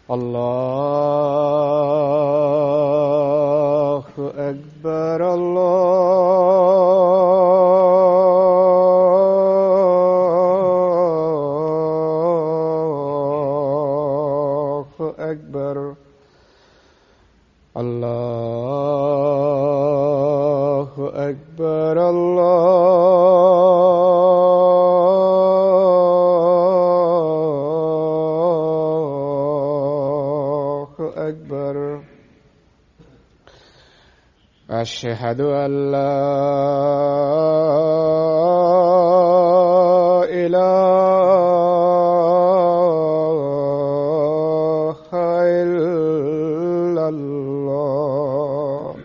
الله أكبر الله أكبر الله أكبر الله أكبر. أشهد أن لا إله إلا الله.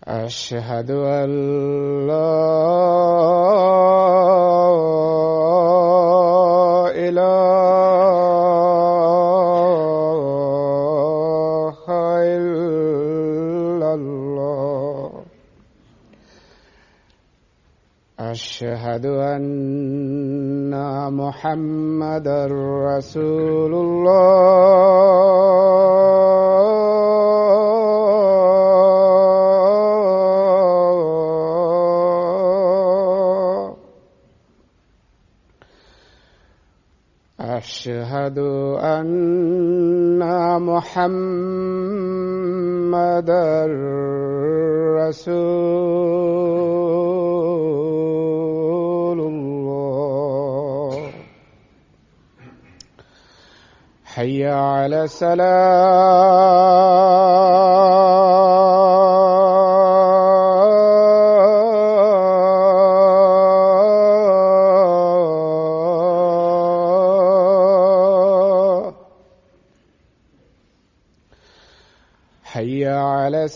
أشهد أن لا إله إلا الله. أشهد أن محمدًا رسول الله. أشهد أن محمدًا رسول الله. حي على الصلاة. حي على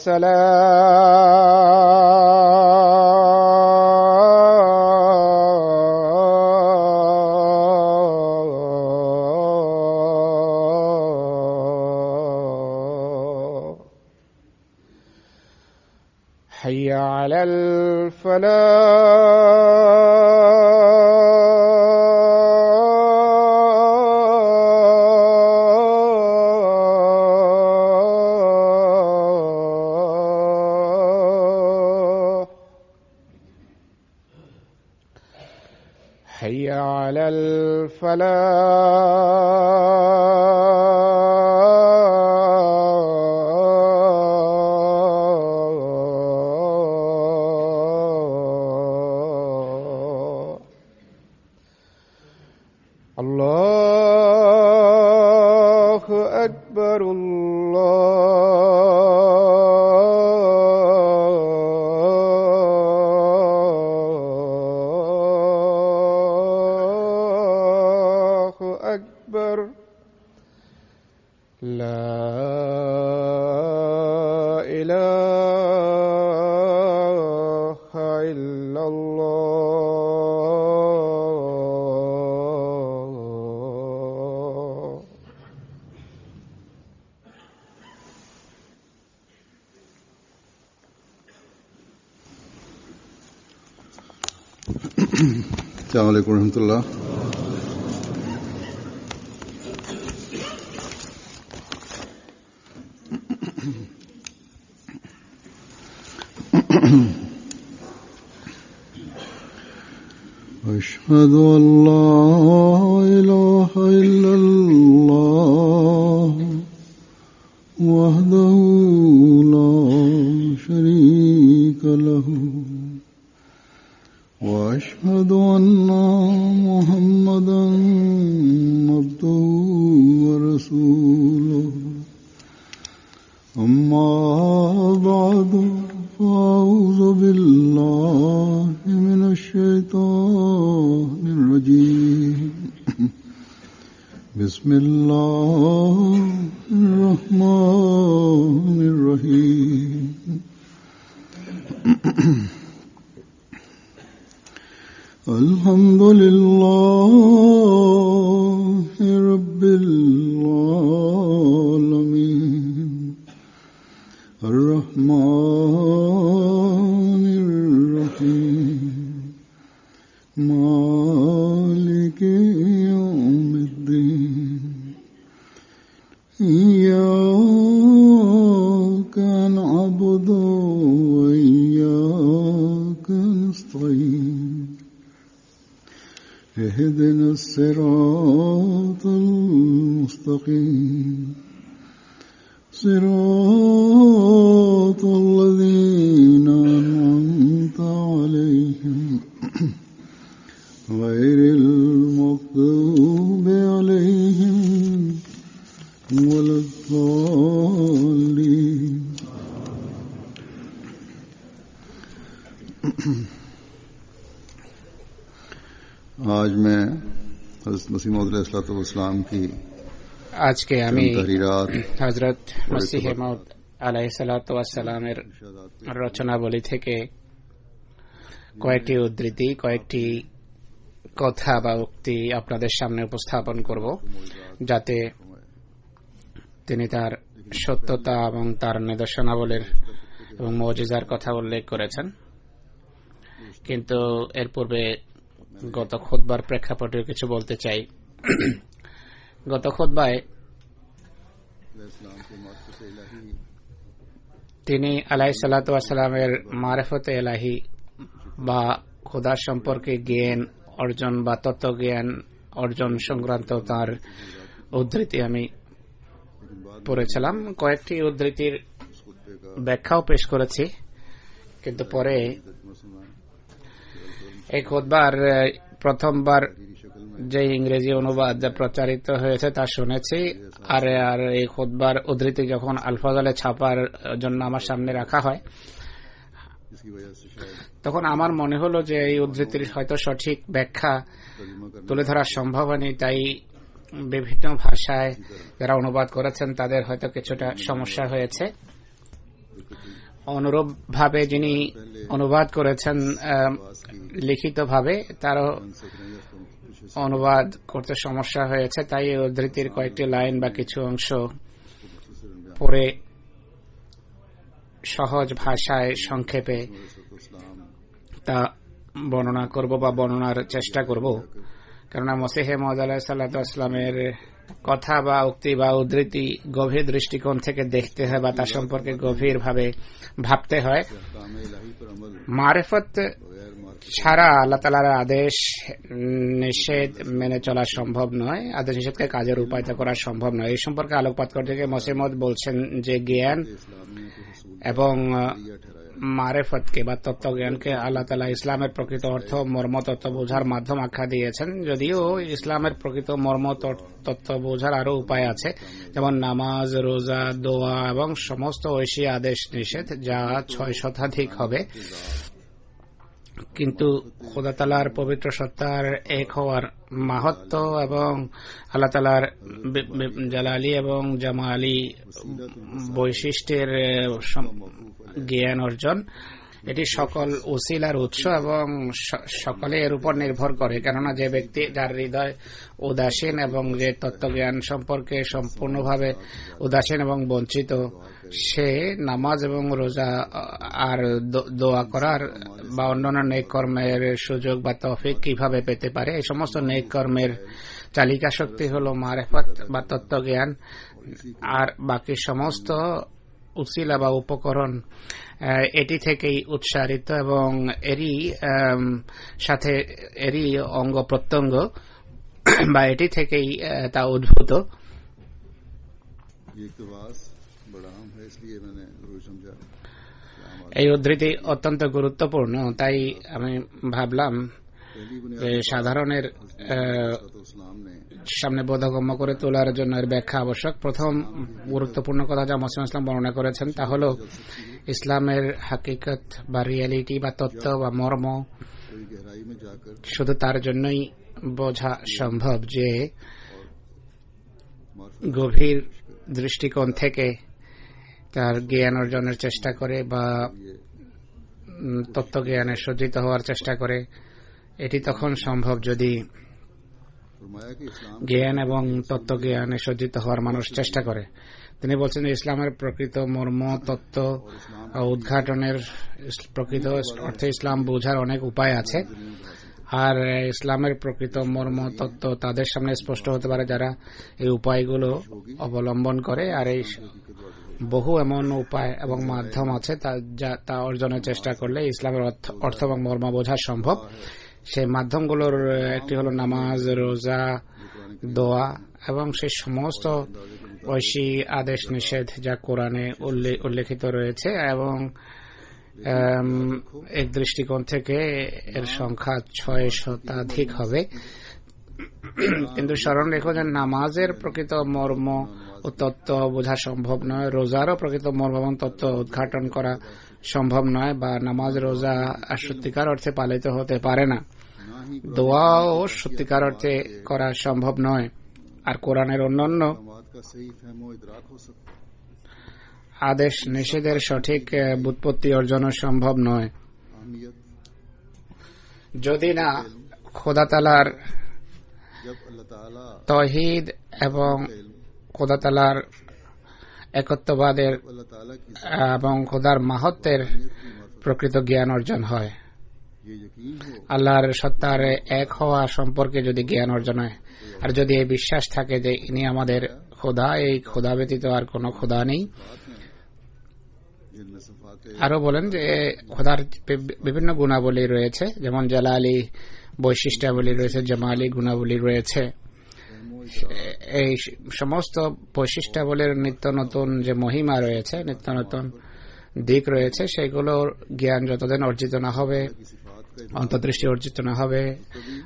السلام. حي على الفلاح. حي على الفلاح. الله أكبر الله أكبر. لا إله إلا الله. السلام عليكم ورحمة الله. أشهد أن لا إله إلا الله وحده لا شريك له وأشهد أن محمدًا عبده ورسوله. أما بعد فأعوذ بالله من الشيطان الرجيم. بسم الله الرحمن الرحيم. الحمد لله رب العالمين الرحمن الرحيم مالك يوم الدين إياك نعبد وإياك نستعين اهدنا الصراط المستقيم صراط الذين أنعمت عليهم غير المغضوب عليهم ولا الضالين. आज मैं हज़रत मसीह मौद अलैहिस्सलाम की আজকে আমি হযরত মসিহ মাউদ আলাইহিসসালাতু ওয়াসসালামের রচনাবলী থেকে কয়েকটি উদ্ধৃতি, কয়েকটি কথা বা উক্তি আপনাদের সামনে উপস্থাপন করব, যাতে তিনি তার সত্যতা এবং তার নিদর্শনাবলীর এবং মুজিজার কথা উল্লেখ করেছেন। কিন্তু এর পূর্বে গত খুতবার প্রেক্ষাপটে কিছু বলতে চাই। গত খুতবায় তিনি আলাইহিসসালাতু ওয়াসসালামের মারিফতে ইলাহি বা খোদা সম্পর্কে জ্ঞান অর্জন বা তত্ত্বজ্ঞান অর্জন সংক্রান্ত তার উদ্ধৃতি আমি পড়েছিলাম। কয়েকটি উদ্ধৃতির ব্যাখ্যাও পেশ করেছি, কিন্তু পরে এই খুতবার প্রথমবার যে ইংরেজি অনুবাদ প্রচারিত হয়েছে তা শুনেছি, আর এই খুতবার উদ্ধৃতি যখন আলফাজলে ছাপার জন্য আমার সামনে রাখা হয়, তখন আমার মনে হলো যে এই উদ্ধৃতির হয়তো সঠিক ব্যাখ্যা তুলে ধরা সম্ভব হয়নি। তাই বিভিন্ন ভাষায় যারা অনুবাদ করেছেন তাদের হয়তো কিছুটা সমস্যা হয়েছে। অনুরূপ ভাবে যিনি অনুবাদ করেছেন লিখিতভাবে, তারও অনুবাদ করতে সমস্যা হয়েছে। তাই এই উদ্ধৃতির কয়েকটি লাইন বা কিছু অংশ পরে সহজ ভাষায় সংক্ষেপে তা বর্ণনা করব বা বর্ণনার চেষ্টা করব, কেননা মসিহ মাউদ আলাইহিসসালাতু ওয়াসসালামের কথা বা উক্তি বা উদ্ধৃতি গভীর দৃষ্টিকোণ থেকে দেখতে হয় বা তার সম্পর্কে গভীরভাবে ভাবতে হয়। মারিফত ছাড়া আল্লাহ তাআলার আদেশ নিষেধ মেনে চলা সম্ভব নয়, আদেশ নিষেধকে কাজে রূপায়িত করা সম্ভব নয়। এই সম্পর্কে আলোকপাত করতে গিয়ে মসিহ মাউদ বলছেন যে জ্ঞান এবং মারিফতকে বা তত্ত্বজ্ঞানকে আল্লাহ তাআলা ইসলামের প্রকৃত অর্থ মর্ম তত্ত্ব বোঝার মাধ্যম আখ্যা দিয়েছেন। যদিও ইসলামের প্রকৃত মর্ম তত্ত্ব বোঝার আরো উপায় আছে, যেমন নামাজ, রোজা, দোয়া এবং সমস্ত ঐশী আদেশ নিষেধ, যা 6 শতাধিক হবে। কিন্তু খোদা তাআলার পবিত্র সত্তার এক হওয়ার মাহাত্ম্য এবং আল্লাহ তাআলার জালালি এবং জামালি বৈশিষ্ট্যের জ্ঞান অর্জন, এটি সকল উসিলার উৎস এবং সকলে এর উপর নির্ভর করে। কেননা যে ব্যক্তি যার হৃদয় উদাসীন এবং যে তত্ত্বজ্ঞান সম্পর্কে সম্পূর্ণভাবে উদাসীন এবং বঞ্চিত, সে নামাজ এবং রোজা আর দোয়া করার বা অন্যান্য নেক কর্মের সুযোগ বা তৌফিক কিভাবে পেতে পারে? এই সমস্ত নেক কর্মের চালিকা শক্তি হল মারিফত বা তত্ত্বজ্ঞান, আর বাকি সমস্ত উসিলা বা উপকরণ এটি থেকেই উৎসারিত এবং এরই সাথে এরই অঙ্গ প্রত্যঙ্গ বা এটি থেকেই তা উদ্ভূত। এই উদ্ধৃতি অত্যন্ত গুরুত্বপূর্ণ, তাই আমি ভাবলাম যে সাধারণের সামনে বোধগম্য করে তোলার জন্য এর ব্যাখ্যা আবশ্যক। প্রথম গুরুত্বপূর্ণ কথা যা মসিহ ইসলাম বর্ণনা করেছেন তা হল ইসলামের হাকিকত বা রিয়ালিটি বা তত্ত্ব বা মর্ম শুধু তার জন্যই বোঝা সম্ভব যে গভীর দৃষ্টিকোণ থেকে তার জ্ঞান অর্জনের চেষ্টা করে বা তত্ত্বজ্ঞানে সজ্জিত হওয়ার চেষ্টা করে। এটি তখন সম্ভব যদি জ্ঞান এবং তত্ত্বজ্ঞানে সজ্জিত হওয়ার মানুষ চেষ্টা করে। তিনি বলছেন যে ইসলামের প্রকৃত মর্ম তত্ত্ব উদ্ঘাটনের প্রকৃত অর্থে ইসলাম বোঝার অনেক উপায় আছে। আর ইসলামের প্রকৃত মর্ম তত্ত্ব তাদের সামনে স্পষ্ট হতে পারে যারা এই উপায়গুলো অবলম্বন করে। আর এই বহু এমন উপায় এবং মাধ্যম আছে তা অর্জনের চেষ্টা করলে ইসলামের অর্থ এবং মর্ম বোঝা সম্ভব। সেই মাধ্যমগুলোর একটি হলো নামাজ, রোজা, দোয়া এবং সেই সমস্ত ঐশী আদেশ নিষেধ যা কোরআনে উল্লেখিত রয়েছে। এবং এক দৃষ্টিকোণ থেকে এর সংখ্যা 6 শতাধিক হবে। কিন্তু স্মরণ রেখো যে নামাজের প্রকৃত মর্ম ও তত্ত্ব বোঝা সম্ভব নয়, রোজারও প্রকৃত মর্ম এবং তত্ত্ব উদ্ঘাটন করা সম্ভব নয়, বা নামাজ রোজা সত্যিকার অর্থে পালিত হতে পারে না, দোয়াও সত্যিকার অর্থে করা সম্ভব নয়। আর কোরআনের অন্যান্য আদেশ নিষেধের সঠিক ব্যুৎপত্তি অর্জনও সম্ভব নয় যদি না খোদা তাআলার তাওহীদ এবং খোদা তাআলার একত্ববাদের এবং খোদার মাহাত্ম্যের প্রকৃত জ্ঞান অর্জন হয়। আল্লাহর সত্তার এক হওয়া সম্পর্কে যদি জ্ঞান অর্জন হয়, আর যদি এই বিশ্বাস থাকে যে ইনি আমাদের খোদা, এই খোদা ব্যতীত আর কোনো খোদা নেই। আরো বলেন যে খোদার বিভিন্ন গুণাবলী রয়েছে, যেমন জালালি বৈশিষ্ট্যাবলী রয়েছে, জামালি গুণাবলী রয়েছে। এই সমস্ত বৈশিষ্ট্যাবলীর নিত্য নতুন যে মহিমা রয়েছে, নিত্য নতুন দিক রয়েছে, সেগুলোর জ্ঞান যতদিন অর্জিত না হবে, অন্তর্দৃষ্টি অর্জিত না হবে,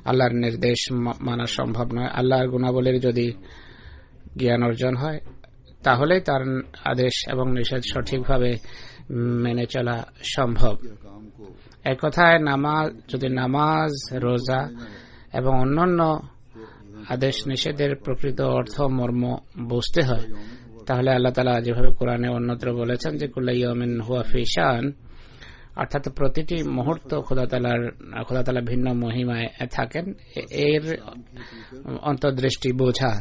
আল্লাহর নির্দেশ মানা সম্ভব নয়। আল্লাহর গুণাবলীর যদি জ্ঞান অর্জন হয়, তাহলে তার আদেশ এবং নিষেধ সঠিকভাবে মেনে চলা সম্ভব। এক কথায় যদি নামাজ, রোজা এবং অন্যান্য আদেশ নিষেধের প্রকৃত অর্থ মর্ম বুঝতে হয়, তাহলে আল্লাহ তাআলা যেভাবে কোরআনে অন্যত্র বলেছেন যে কুল্লু ইয়াউমিন হুয়া ফি শান, অর্থাৎ প্রতিটি মুহূর্ত খোদা তাআলা ভিন্ন মহিমায় থাকেন, এর অন্তর্দৃষ্টি বোঝা,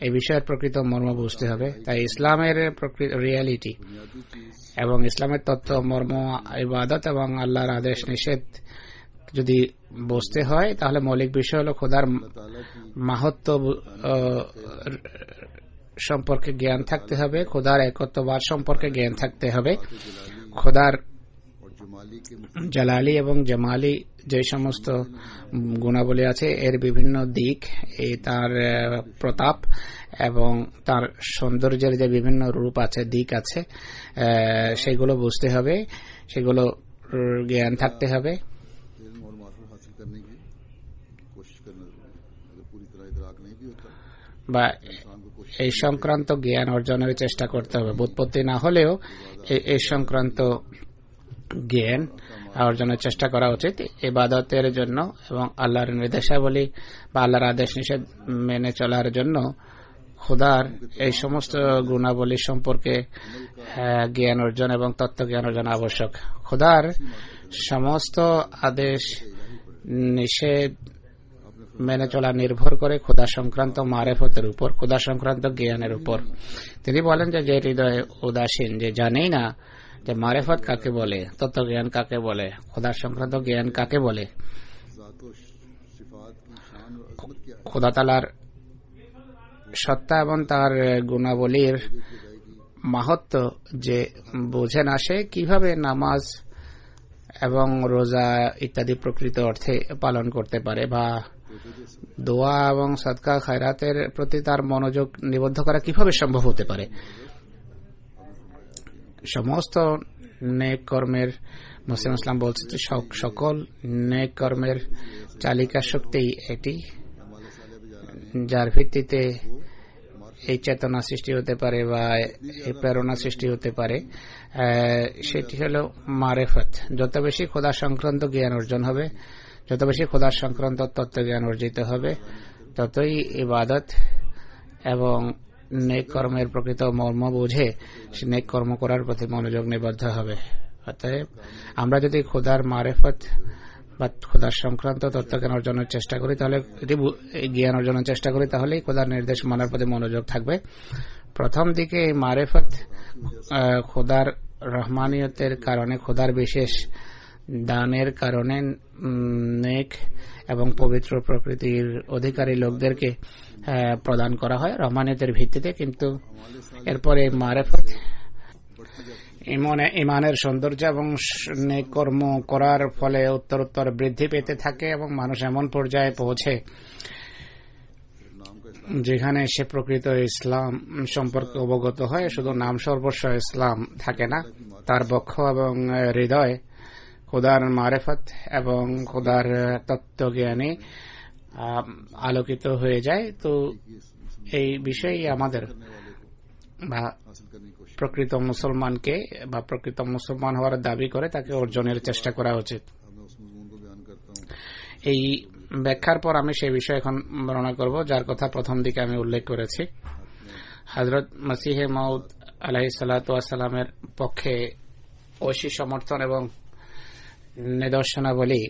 এই বিষয়ের প্রকৃত মর্ম বুঝতে হবে। তাই ইসলামের প্রকৃত রিয়ালিটি এবং ইসলামের তত্ত্ব, মর্ম, ইবাদত এবং আল্লাহর আদেশ নিষেধ যদি বুঝতে হয়, তাহলে মৌলিক বিষয় হলো খোদার মাহাত্ম্য সম্পর্কে জ্ঞান থাকতে হবে, খোদার একত্ববাদ সম্পর্কে জ্ঞান থাকতে হবে, খোদার জালালি এবং জামালি যে সমস্ত গুণাবলী আছে এর বিভিন্ন দিক, তার প্রতাপ এবং তার সৌন্দর্যের যে বিভিন্ন রূপ আছে, দিক আছে, সেগুলো বুঝতে হবে, সেগুলো জ্ঞান থাকতে হবে। বা এই সংক্রান্ত জ্ঞান অর্জনের চেষ্টা করতে হবে। ব্যুৎপত্তি না হলেও এই সংক্রান্ত জ্ঞান অর্জনের চেষ্টা করা উচিত ইবাদতের জন্য এবং আল্লাহর নির্দেশাবলী বা আল্লাহর আদেশ নিষেধ মেনে চলার জন্য। খোদার এই সমস্ত গুণাবলী সম্পর্কে জ্ঞান অর্জন এবং তত্ত্ব জ্ঞান অর্জন আবশ্যক। খোদার সমস্ত আদেশ নিষেধ মেনে চলা নির্ভর করে খোদা সংক্রান্ত মারেফতের উপর, খোদা সংক্রান্ত জ্ঞানের উপর। তিনি বলেন যে হৃদয়ে উদাসীন, যে জানেই না যে মারেফত কাকে বলে, তত্ত্ব জ্ঞান কাকে বলে, খোদা সংক্রান্ত জ্ঞান কাকে বলে, খোদা তাআলার সত্তা এবং তার গুণাবলীর মাহাত্ম্য যে বোঝে না, সে কিভাবে নামাজ এবং রোজা ইত্যাদি প্রকৃত অর্থে পালন করতে পারে, বা দোয়া এবং সাদকা খায়রাতের প্রতি তার মনোযোগ নিবদ্ধ করা কিভাবে সম্ভব হতে পারে। সমস্ত নেক কর্মের, মুসলিম ইসলাম বলছে যে সকল নেক কর্মের চালিকা শক্তি এটি, যার ভিত্তিতে এই চেতনা সৃষ্টি হতে পারে বা এই প্রেরণা সৃষ্টি হতে পারে, সেটি হলো মারেফত। যত বেশি খোদা সংক্রান্ত জ্ঞান অর্জন হবে, যত বেশি খোদা সংক্রান্ত তত্ত্ব জ্ঞান অর্জিত হবে, ততই ইবাদত এবং নেক কর্মের প্রকৃত মর্ম বুঝে সে নেক কর্ম করার প্রতি মনোযোগ নিবদ্ধ হবে। অতএব আমরা যদি খোদার মারেফত বা খোদার সংক্রান্ত তত্ত্বজ্ঞান অর্জনের চেষ্টা করি, তাহলে জ্ঞান অর্জনের চেষ্টা করি, তাহলেই খোদার নির্দেশ মানার প্রতি মনোযোগ থাকবে। প্রথম দিকে এই মারেফত খোদার রহমানিয়তের কারণে, খোদার বিশেষ দানের কারণে নেক এবং পবিত্র প্রকৃতির অধিকারী লোকদেরকে প্রদান করা হয় রহমানিয়তের ভিত্তিতে। কিন্তু এরপরে মারেফত ইমানের সৌন্দর্য এবং নেক কর্ম করার ফলে উত্তরোত্তর বৃদ্ধি পেতে থাকে এবং মানুষ এমন পর্যায়ে পৌঁছে যেখানে সে প্রকৃত ইসলাম সম্পর্কে অবগত হয়। শুধু নাম সর্বস্ব ইসলাম থাকে না, তার বক্ষ এবং হৃদয় খোদার মারেফত এবং খোদার তত্ত্বজ্ঞানে আলোকিত হয়ে যায়। তো এই বিষয়ে আমাদের বা প্রকৃত মুসলমানকে বা প্রকৃত মুসলমান হওয়ার দাবি করে তাকে অর্জনের চেষ্টা করা উচিত। এই ব্যাখ্যার পর আমি সেই বিষয়ে এখন বর্ণনা করব, যার কথা প্রথম দিকে আমি উল্লেখ করেছি। হযরত মসিহে মাউদ আলাইহিস সালাতু ওয়াস সালামের পক্ষে ঐশী সমর্থন এবং নিদর্শনাবলী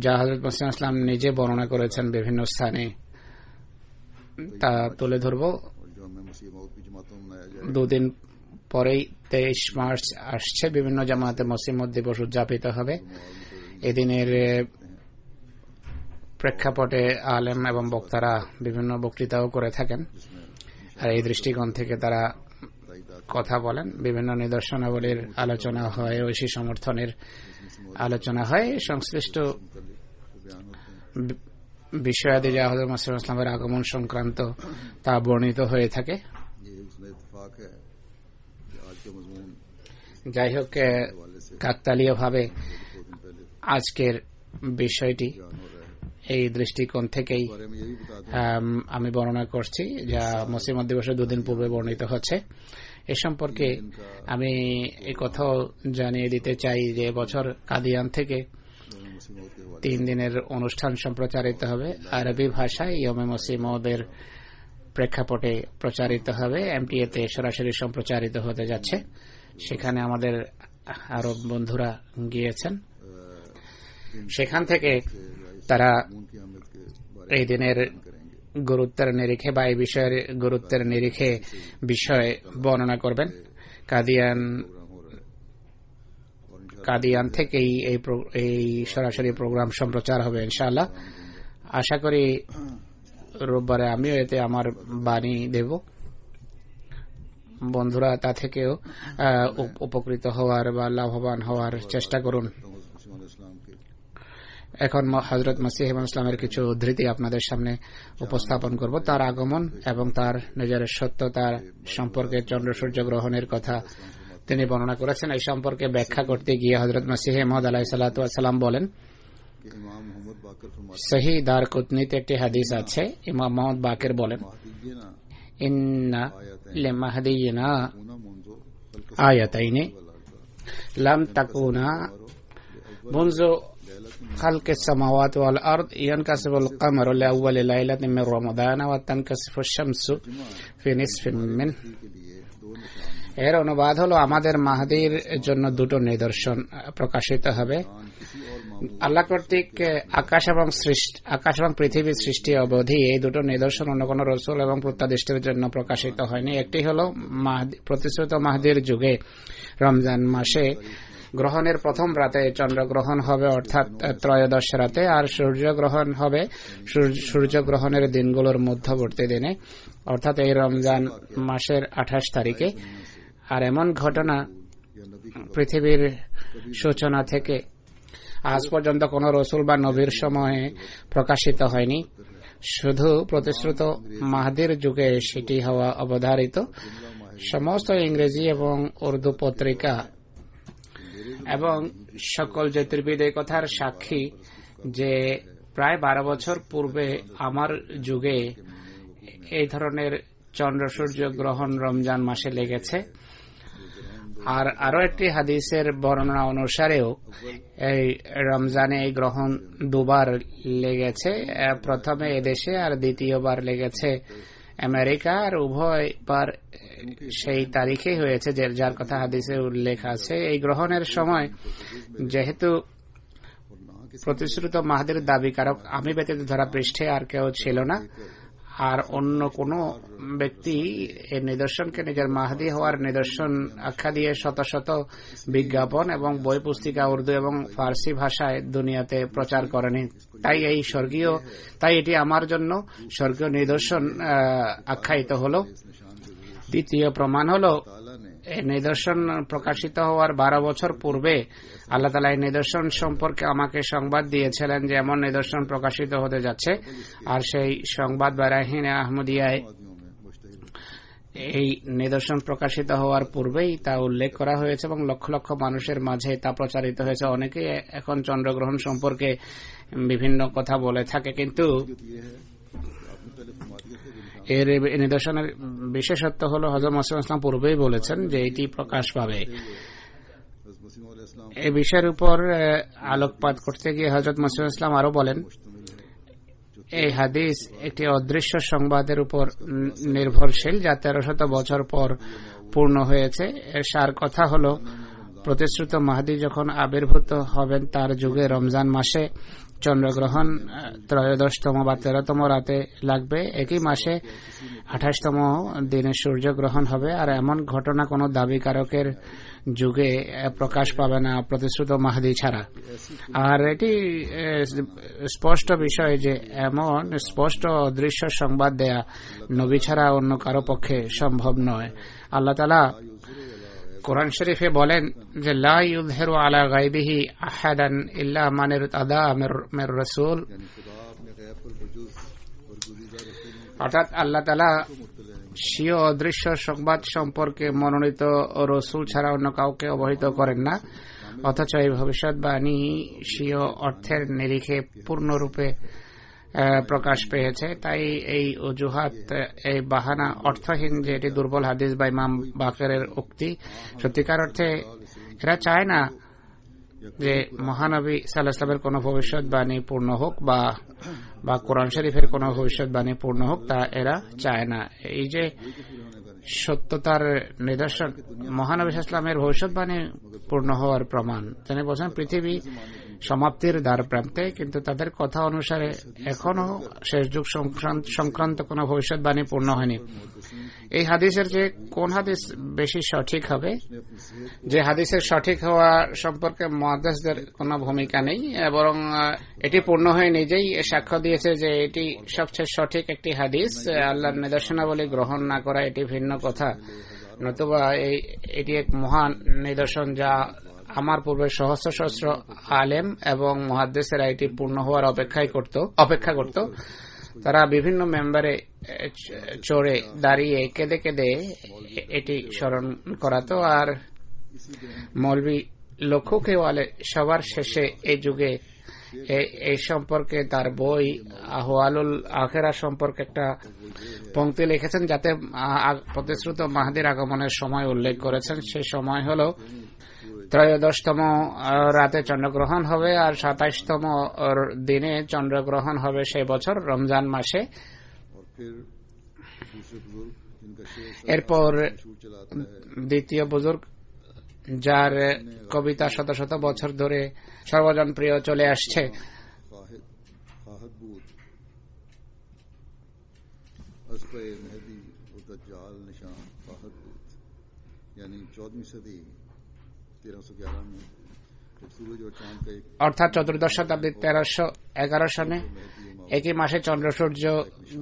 যা হযরত মসিহ ইসলাম নিজে বর্ণনা করেছেন বিভিন্ন স্থানে, তা তুলে ধরব। দুদিন পরেই 23 মার্চ আসছে, বিভিন্ন জামাতে মসিমত দিবস উদযাপিত হবে। এদিনের প্রেক্ষাপটে আলেম এবং বক্তারা বিভিন্ন বক্তৃতাও করে থাকেন, আর এই দৃষ্টিকোণ থেকে তারা কথা বলেন। বিভিন্ন নিদর্শনাবলীর আলোচনা হয়, ঐশী সমর্থনের আলোচনা হয়, সংশ্লিষ্ট বিষয়াদি যা হযরত মসিহ ইসলামের আগমন সংক্রান্ত তা বর্ণিত হয়ে থাকে। যাই হোক, কাকতালীয় ভাবে আজকের বিষয়টি এই দৃষ্টিকোণ থেকেই আমি বর্ণনা করছি, যা মসিমত দিবসের দুদিন পূর্বে বর্ণিত হচ্ছে। এ সম্পর্কে আমি এই কথাও জানিয়ে দিতে চাই যে বছর কাদিয়ান থেকে 3 দিনের অনুষ্ঠান সম্প্রচারিত হবে। আরবি ভাষায় ইয়মে মসিমদের প্রেক্ষাপটে প্রচারিত হবে, এমটিএতে সরাসরি সম্প্রচারিত হতে যাচ্ছে। সেখানে আমাদের আরব বন্ধুরা গিয়েছেন, সেখান থেকে তারা এই দিনের গুরুত্বের নিরিখে বা এই বিষয়ের গুরুত্বের নিরিখে বিষয় বর্ণনা করবেন। কাদিয়ান থেকেই এই সরাসরি প্রোগ্রাম সম্প্রচার হবে ইনশাআল্লাহ। আশা করি রোববারে আমিও এতে আমার বাণী দেব। বন্ধুরা তা থেকেও উপকৃত হওয়ার বা লাভবান হওয়ার চেষ্টা করুন। এখন হযরত মসিহ ইসলামের কিছু উদ্ধৃতি আপনাদের সামনে উপস্থাপন করব। তার আগমন এবং তার নিজের সত্যতার সম্পর্কে চন্দ্র সূর্য গ্রহণের কথা তিনি বর্ণনা করেছেন। এই সম্পর্কে ব্যাখ্যা করতে গিয়ে হযরত মসিহ মাউদ আলাইহিস সালাতু ওয়াস সালাম বলেন, সহিহ দারকুতনিতে একটি হাদিস আছে, ইমাম মুহাম্মদ বাকির বলেন, ইন্না লিমাহদিয়িনা আয়াতাইনি লাম তাকুনা মুনযু খালকিস সামাওয়াতি ওয়াল আরদ ইয়ানকাসিফুল কামারু লিআউয়ালি লাইলাতিন মিন রমাদান ওয়া তানকাসিফুশ শামসু ফি নিসফিন মিন। এর অনুবাদ হলো, আমাদের মাহদির জন্য দুটো নিদর্শন প্রকাশিত হবে। আল্লাহ কর্তৃক আকাশ এবং পৃথিবীর সৃষ্টি অবধি এই দুটো নিদর্শন অন্য কোন রসুল এবং প্রত্যাদিষ্টের জন্য প্রকাশিত হয়নি। একটি হলো প্রতিশ্রুত মাহদির যুগে রমজান মাসে গ্রহণের প্রথম রাতে চন্দ্রগ্রহণ হবে, অর্থাৎ ত্রয়োদশ রাতে, আর সূর্যগ্রহণ হবে সূর্যগ্রহণের দিনগুলোর মধ্যবর্তী দিনে, অর্থাৎ এই রমজান মাসের 28 তারিখে। আর এমন ঘটনা পৃথিবীর সূচনা থেকে আজ পর্যন্ত কোন রসুল বা নবীর সময়ে প্রকাশিত হয়নি। শুধু প্রতিশ্রুত মাহদির যুগে সেটি হওয়া অবধারিত। সমস্ত ইংরেজি এবং উর্দু পত্রিকা এবং সকল জ্যোতির্বিদ এই কথার সাক্ষী যে প্রায় 12 বছর পূর্বে আমার যুগে এই ধরনের চন্দ্র সূর্য গ্রহণ রমজান মাসে লেগেছে। আর আরো একটি হাদিসের বর্ণনা অনুসারেও এই রমজানে এই গ্রহণ দুবার লেগেছে, প্রথমে এদেশে আর দ্বিতীয়বার লেগেছে আমেরিকা, আর উভয়বার সেই তারিখে হয়েছে যার কথা হাদিসে উল্লেখ আছে। এই গ্রহণের সময় যেহেতু প্রতিশ্রুত মাহদির দাবিকারক আমি ব্যতীত ধরা পৃষ্ঠে আর কেউ ছিল না, আর অন্য কোনো ব্যক্তি এই নিদর্শনকে নিজের মাহদি হওয়ার নিদর্শন আখ্যা দিয়ে শত শত বিজ্ঞাপন এবং বই পুস্তিকা উর্দু এবং ফার্সি ভাষায় দুনিয়াতে প্রচার করেনি। তাই এটি আমার জন্য স্বর্গীয় নিদর্শন আখ্যায়িত হলো। দ্বিতীয় প্রমাণ হলো, এই নিদর্শন প্রকাশিত হওয়ার 12 বছর পূর্বে আল্লাহ তাআলা এই নিদর্শন সম্পর্কে আমাকে সংবাদ দিয়েছিলেন যে এমন নিদর্শন প্রকাশিত হতে যাচ্ছে, আর সেই সংবাদ বারাহিন আহমদিয়ায় এই নিদর্শন প্রকাশিত হওয়ার পূর্বেই তা উল্লেখ করা হয়েছে এবং লক্ষ লক্ষ মানুষের মাঝে তা প্রচারিত হয়েছে। অনেকেই এখন চন্দ্রগ্রহণ সম্পর্কে বিভিন্ন কথা বলে থাকে, কিন্তু এর নিদর্শনের বিশেষত্ব হল হযরত মসিহ ইসলাম পূর্বেই বলেছেন যে এটি প্রকাশ পাবে। এই বিষয়ের উপর আলোকপাত করতে গিয়ে হযরত মসিহ ইসলাম আরো বলেন, এই হাদিস একটি অদৃশ্য সংবাদের উপর নির্ভরশীল যা 1300 বছর পর পূর্ণ হয়েছে। এর সার কথা হল, প্রতিশ্রুত মাহদী যখন আবির্ভূত হবেন তার যুগে রমজান মাসে চন্দ্রগ্রহণ 13তম বা 13তম রাতে লাগবে। একই মাসে 28তম দিনে সূর্যগ্রহণ হবে। আর এমন ঘটনা কোনো দাবিকারকের যুগে প্রকাশ পাবে না প্রতিশ্রুত মাহদী ছাড়া। আর এটি স্পষ্ট বিষয় যে এমন স্পষ্ট অদৃশ্য সংবাদ দেয়া নবী ছাড়া অন্য কারো পক্ষে সম্ভব নয়। আল্লাহ তাআলা কোরআন শরীফে বলেন যে লা ইউযহিরু আলা গায়বিহি আহাদান ইল্লা মান ইরতাদা মির রাসূল, অর্থাৎ আল্লাহ তাআলা স্বীয় অদৃশ্য সংবাদ সম্পর্কে মনোনীত রাসূল ছাড়া অন্য কাউকে অবহিত করেন না। অথচ এই ভবিষ্যৎবাণী স্বীয় অর্থের নিরিখে পূর্ণরূপে প্রকাশ পেয়েছে। তাই এই অজুহাত, এই বাহানা অর্থহীন যে এটি দুর্বল হাদিস বা ইমাম বাকেরের উক্তি। সত্যিকার অর্থে এরা চায় না যে মহানবী সাল্লাল্লাহু আলাইহি ওয়াসাল্লামের কোন ভবিষ্যৎবাণী পূর্ণ হোক বা কোরআন শরীফের কোন ভবিষ্যৎবাণী পূর্ণ হোক, তা এরা চায় না। এই যে সত্যতার নিদর্শন মহানবী সাল্লাল্লাহু আলাইহি ওয়াসাল্লামের ভবিষ্যৎবাণী পূর্ণ হওয়ার প্রমাণ। তিনি বলছেন পৃথিবী সমাপ্তির দ্বার প্রান্তে, কিন্তু তাদের কথা অনুসারে এখনো শেষ যুগ সংক্রান্ত কোন ভবিষ্যৎবাণী পূর্ণ হয়নি। এই হাদিসের যে কোন হাদিস বেশি সঠিক হবে, যে হাদিসের সঠিক হওয়া সম্পর্কে মুহাদ্দিসদের কোনো ভূমিকা নেই, বরং এটি পূর্ণ হয়ে নিজেই সাক্ষ্য দিয়েছে যে এটি সবচেয়ে সঠিক একটি হাদিস। আল্লাহর নিদর্শনাবলী গ্রহণ না করা এটি ভিন্ন কথা, নতুবা এটি এক মহান নিদর্শন যা আমার পূর্বে সহস্র সহস্র আলেম এবং মুহাদ্দিসেরা এটি পূর্ণ হওয়ার অপেক্ষা করত। তারা বিভিন্ন মেম্বারে চড়ে দাঁড়িয়ে কেঁদে কেঁদে এটি স্মরণ করাতো। আর মৌলভী লক্ষুকেওয়ালে সবার শেষে এই যুগে এই সম্পর্কে তার বই আহওয়ালুল আখিরা সম্পর্কে একটা পংক্তি লিখেছেন, যাতে প্রতিশ্রুত মাহদীর আগমনের সময় উল্লেখ করেছেন। সেই সময় হলো 13তম রাতে চন্দ্রগ্রহণ হবে আর 27তম দিনে চন্দ্রগ্রহণ হবে সেই বছর রমজান মাসে। এরপর দ্বিতীয় বুজুর্গ, যার কবিতা শত শত বছর ধরে সর্বজনপ্রিয় চলে আসছে, অর্থাৎ 14 শতাব্দীর 1311 সনে একই মাসে চন্দ্র সূর্য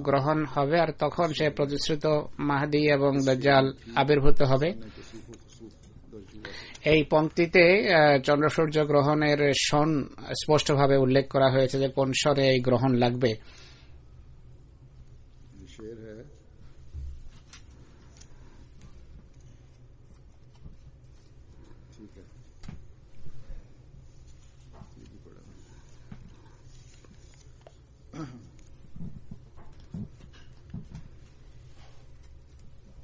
গ্রহণ হবে, আর তখন সে প্রতিশ্রুত মাহদী এবং দাজ্জাল আবির্ভূত হবে। এই পংক্তিতে চন্দ্র সূর্য গ্রহণের সন স্পষ্টভাবে উল্লেখ করা হয়েছে যে কোন সরে এই গ্রহণ লাগবে।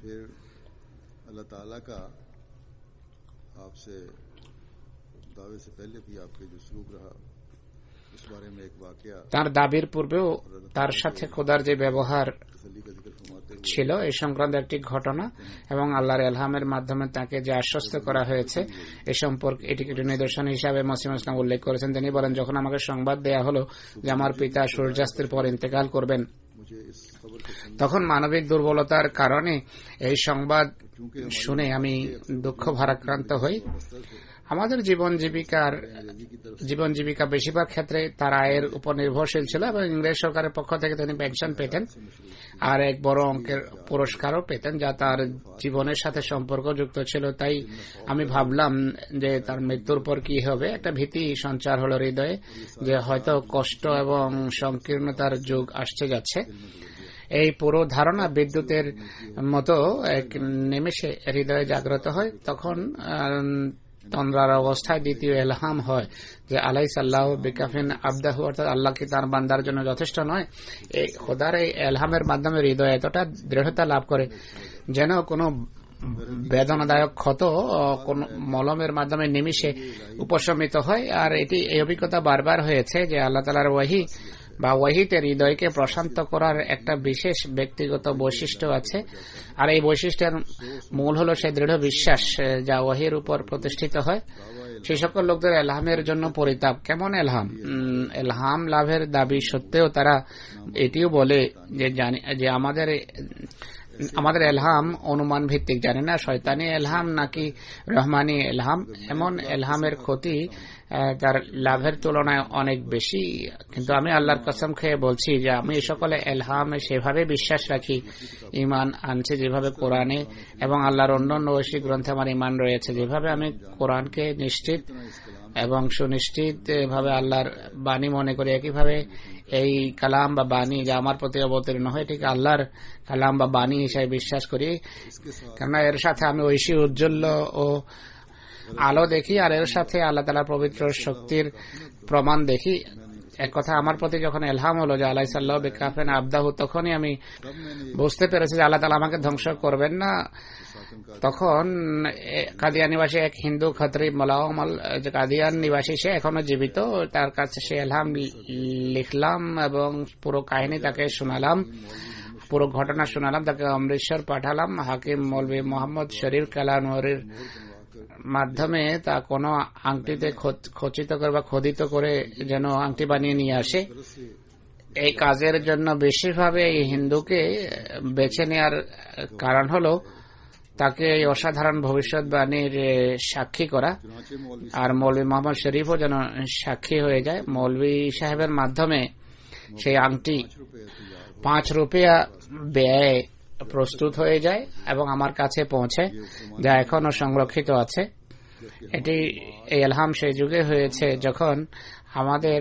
फिर अल्लाह ताला का आपसे दावे से पहले भी आपके जो सलूक रहा इस बारे में एक वाकया, তার দাবির পূর্বেও তার সাথে খোদার যে ব্যবহার ছিল এই সংক্রান্ত একটি ঘটনা এবং আল্লাহর ইলহামের মাধ্যমে তাকে যে আশ্বস্ত করা হয়েছে এই সম্পর্কে এটিকে একটি নিদর্শন হিসাবে মসিহ ইসলাম উল্লেখ করেছেন। তিনি বলেন, যখন আমাকে সংবাদ দেয়া হলো যে আমার পিতা সূর্যাস্তের পর ইন্তেকাল করবেন, मुझे इस खबर को सुनने তখন মানবিক দুর্বলতার কারণে এই সংবাদ শুনে আমি দুঃখ ভারাক্রান্ত হই। আমাদের জীবন জীবিকা বেশিরভাগ ক্ষেত্রে তার আয়ের উপর নির্ভরশীল ছিল এবং ইংরেজ সরকারের পক্ষ থেকে তিনি পেনশন পেতেন আর এক বড় অঙ্কের পুরস্কারও পেতেন যা তার জীবনের সাথে সম্পর্কযুক্ত ছিল। তাই আমি ভাবলাম যে তার মৃত্যুর পর কি হবে। একটা ভীতি সঞ্চার হলো হৃদয়ে যে হয়তো কষ্ট এবং সংকীর্ণতার যুগ আসতে যাচ্ছে। এই পুরো ধারণা বিদ্যুতের মতো এক নিমেষে হৃদয়ে জাগ্রত হয়। তখন তন্দ্রার অবস্থায় দ্বিতীয় এলহাম হয় যে আলাইসাল্লাহু বিকাফিন আবদাহু, অর্থাৎ আল্লাহ কি তার বান্দার জন্য যথেষ্ট নয়। এই খোদার এই এলহামের মাধ্যমে হৃদয় এতটা দৃঢ়তা লাভ করে যেন কোনো বেদনাদায়ক ক্ষত কোন মলমের মাধ্যমে নিমিষে উপশমিত হয়। আর এই অভিজ্ঞতা বারবার হয়েছে যে আল্লাহ তাআলার ওয়াহী বা ওয়াহিতে হৃদয়কে প্রশান্ত করার একটা বিশেষ ব্যক্তিগত বৈশিষ্ট্য আছে। আর এই বৈশিষ্ট্যের মূল হলো সেই দৃঢ় বিশ্বাস যা ওয়াহির উপর প্রতিষ্ঠিত হয়। সেই সকল লোকদের এলহামের জন্য পরিতাপ। কেমন এলহাম? এলহাম লাভের দাবি সত্ত্বেও তারা এটিও বলে যে আমাদের এলহাম অনুমান ভিত্তিক, জানি না শয়তানি এলহাম নাকি রহমানি এলহাম। এমন এলহামের ক্ষতি তার লাভের তুলনায় অনেক বেশি। কিন্তু আমি আল্লাহর কসম খেয়ে বলছি যে আমি এই সকলে এলহামে সেভাবে বিশ্বাস রাখি, ইমান আনছি যেভাবে কোরআনে এবং আল্লাহর অন্যান্য ঐশিক গ্রন্থে আমার ইমান রয়েছে। যেভাবে আমি কোরআনকে নিশ্চিত এবং সুনিশ্চিত ভাবে আল্লাহর বাণী মনে করি, একইভাবে এই কালাম বা বাণী যা আমার প্রতি অবতীর্ণ হয় ঠিক আল্লাহর কালাম বা বাণী হিসেবে বিশ্বাস করি। কেননা এর সাথে আমি ঐশী উজ্জ্বল ও আলো দেখি আর এর সাথে আল্লাহ তাআলার পবিত্র শক্তির প্রমাণ দেখি। এক কথা আমার প্রতি যখন এলহাম হলো যে আলাইসাল্লাহু বিকাফিন আবদাহু, তখনই আমি বুঝতে পেরেছি যে আল্লাহ তাআলা আমাকে ধ্বংস করবেন না। তখন কাদিয়ান নিবাসী এক হিন্দু খত্রি মালাওমাল, যে কাদিয়ান নিবাসী সে এখনো জীবিত, তার কাছে সে এলহাম লিখলাম এবং পুরো কাহিনী তাকে শোনালাম, পুরো ঘটনা শোনালাম। তাকে অমৃতসর পাঠালাম। হাকিম মৌলভী মোহাম্মদ শরীফ কালানুরির মাধ্যমে তা কোনো আংটিতে খচিত করে বা খোদিত করে যেন আংটি বানিয়ে নিয়ে আসে। এই কাজের জন্য বিশেষভাবে এই হিন্দুকে বেছে নেওয়ার কারণ হলো তাকে এই অসাধারণ ভবিষ্যৎবাণীর সাক্ষী করা। আর মৌলভী মোহাম্মদ শরীফও যেন সাক্ষী হয়ে যায়। মৌলভী সাহেবের মাধ্যমে সেই আংটি 5 রুপিয়া ব্যয় প্রস্তুত হয়ে যায় এবং আমার কাছে পৌঁছে, যা এখনো সংরক্ষিত আছে। এটি এই এলহাম সেই যুগে হয়েছে যখন আমাদের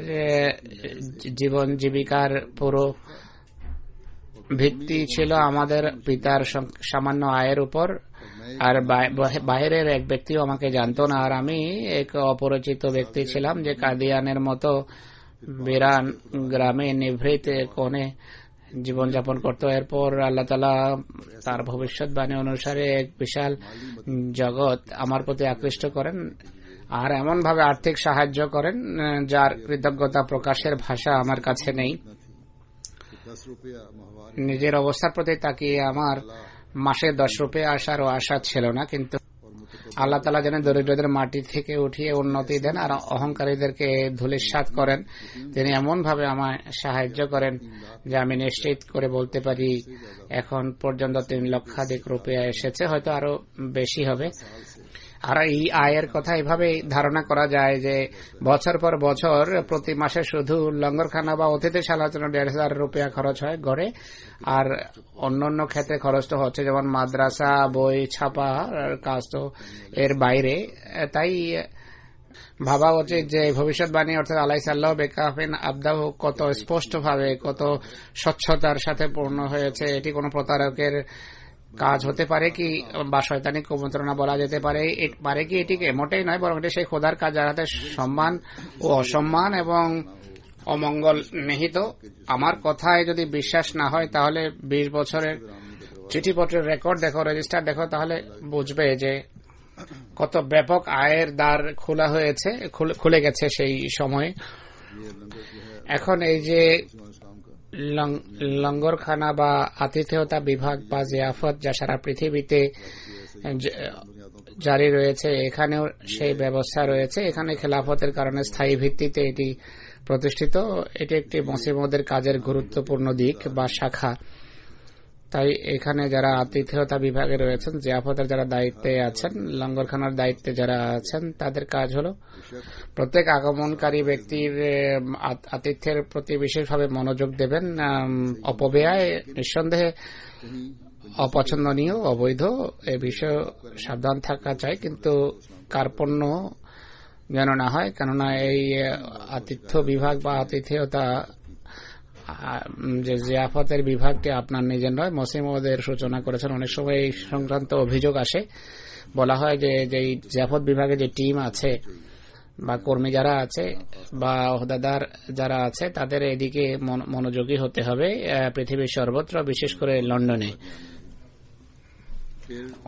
জীবন জীবিকার পুরো ভিত্তি ছিল আমাদের পিতার সামান্য আয়ের উপর। আর বাইরের এক ব্যক্তিও আমাকে জানতো না, আর আমি এক অপরিচিত ব্যক্তি ছিলাম যে কাদিয়ানের মতো বিরান গ্রামে নিভৃত কোণে জীবনযাপন করত। এরপর আল্লাহ তাআলা তার ভবিষ্যৎবাণী অনুসারে এক বিশাল জগৎ আমার প্রতি আকৃষ্ট করেন আর এমন ভাবে আর্থিক সাহায্য করেন যার কৃতজ্ঞতা প্রকাশের ভাষা আমার কাছে নেই। নিজের অবস্থার প্রতি তাকিয়ে আমার মাসে 10 রুপিয়া আসারও আশা ছিল না, কিন্তু আল্লাহ তাআলা যেন দরিদ্রদের মাটি থেকে উঠিয়ে উন্নতি দেন আর অহংকারীদেরকে ধূলিসাৎ করেন। তিনি এমন ভাবে আমায় সাহায্য করেন যে আমি নিশ্চিত করে বলতে পারি এখন পর্যন্ত 3 লক্ষাধিক রুপিয়া এসেছে, হয়তো আরো বেশি হবে। আর এই আয়ের কথা এভাবে ধারণা করা যায় যে বছর পর বছর প্রতি মাসে শুধু লঙ্গরখানা বা অতিথিশালার জন্য 1,500 রুপিয়া খরচ হয় গড়ে, আর অন্যান্য ক্ষেত্রে খরচ তো হচ্ছে, যেমন মাদ্রাসা, বই ছাপা কাজ তো এর বাইরে। তাই ভাবা উচিত যে ভবিষ্যৎবাণী অর্থাৎ আলাইসাল্লাহু বিকাফিন আবদাহু কত স্পষ্ট ভাবে, কত স্বচ্ছতার সাথে পূর্ণ হয়েছে। এটি কোন প্রতারকের কাজ হতে পারে কি বা শয়তানি কুমন্ত্রণা বলা যেতে পারে কি এটিকে? মোটেই নয়, বরং এটি সেই খোদার কাজ যার হাতে সম্মান ও অসম্মান এবং অমঙ্গল নিহিত। আমার কথায় যদি বিশ্বাস না হয় তাহলে 20 বছরের চিঠিপত্রের রেকর্ড দেখো, রেজিস্টার দেখো, তাহলে বুঝবে যে কত ব্যাপক আয়ের দ্বার খুলে গেছে সেই সময়। এখন এই যে লঙ্গরখানা বা আতিথেয়তা বিভাগ বা জিয়াফত যা সারা পৃথিবীতে জারি রয়েছে, এখানেও সেই ব্যবস্থা রয়েছে। এখানে খেলাফতের কারণে স্থায়ী ভিত্তিতে এটি প্রতিষ্ঠিত। এটি একটি মসজিদের কাজের গুরুত্বপূর্ণ দিক বা শাখা। তাই এখানে যারা আতিথেয়তা বিভাগে রয়েছেন, জিয়াফতের যারা দায়িত্বে আছেন, লঙ্গরখানার দায়িত্বে যারা আছেন, তাদের কাজ হলো প্রত্যেক আগমনকারী ব্যক্তির আতিথ্যের প্রতি বিশেষভাবে মনোযোগ দেবেন। অপব্যয় নিঃসন্দেহে অপছন্দনীয়, অবৈধ, এ বিষয়ে সাবধান থাকা চাই, কিন্তু কার্পণ্য যেন না হয়। কেননা এই আতিথ্য বিভাগ বা আতিথেয়তা যে জিয়াফতের বিভাগটি আপনার নিজের নয়, মসিমদের সূচনা করেছেন। অনেক সময় এই সংক্রান্ত অভিযোগ আসে, বলা হয় যে জিয়াফত বিভাগে যে টিম আছে বা কর্মী যারা আছে বা ওহদাদার যারা আছে, তাদের এদিকে মনোযোগী হতে হবে পৃথিবীর সর্বত্র, বিশেষ করে লন্ডনে।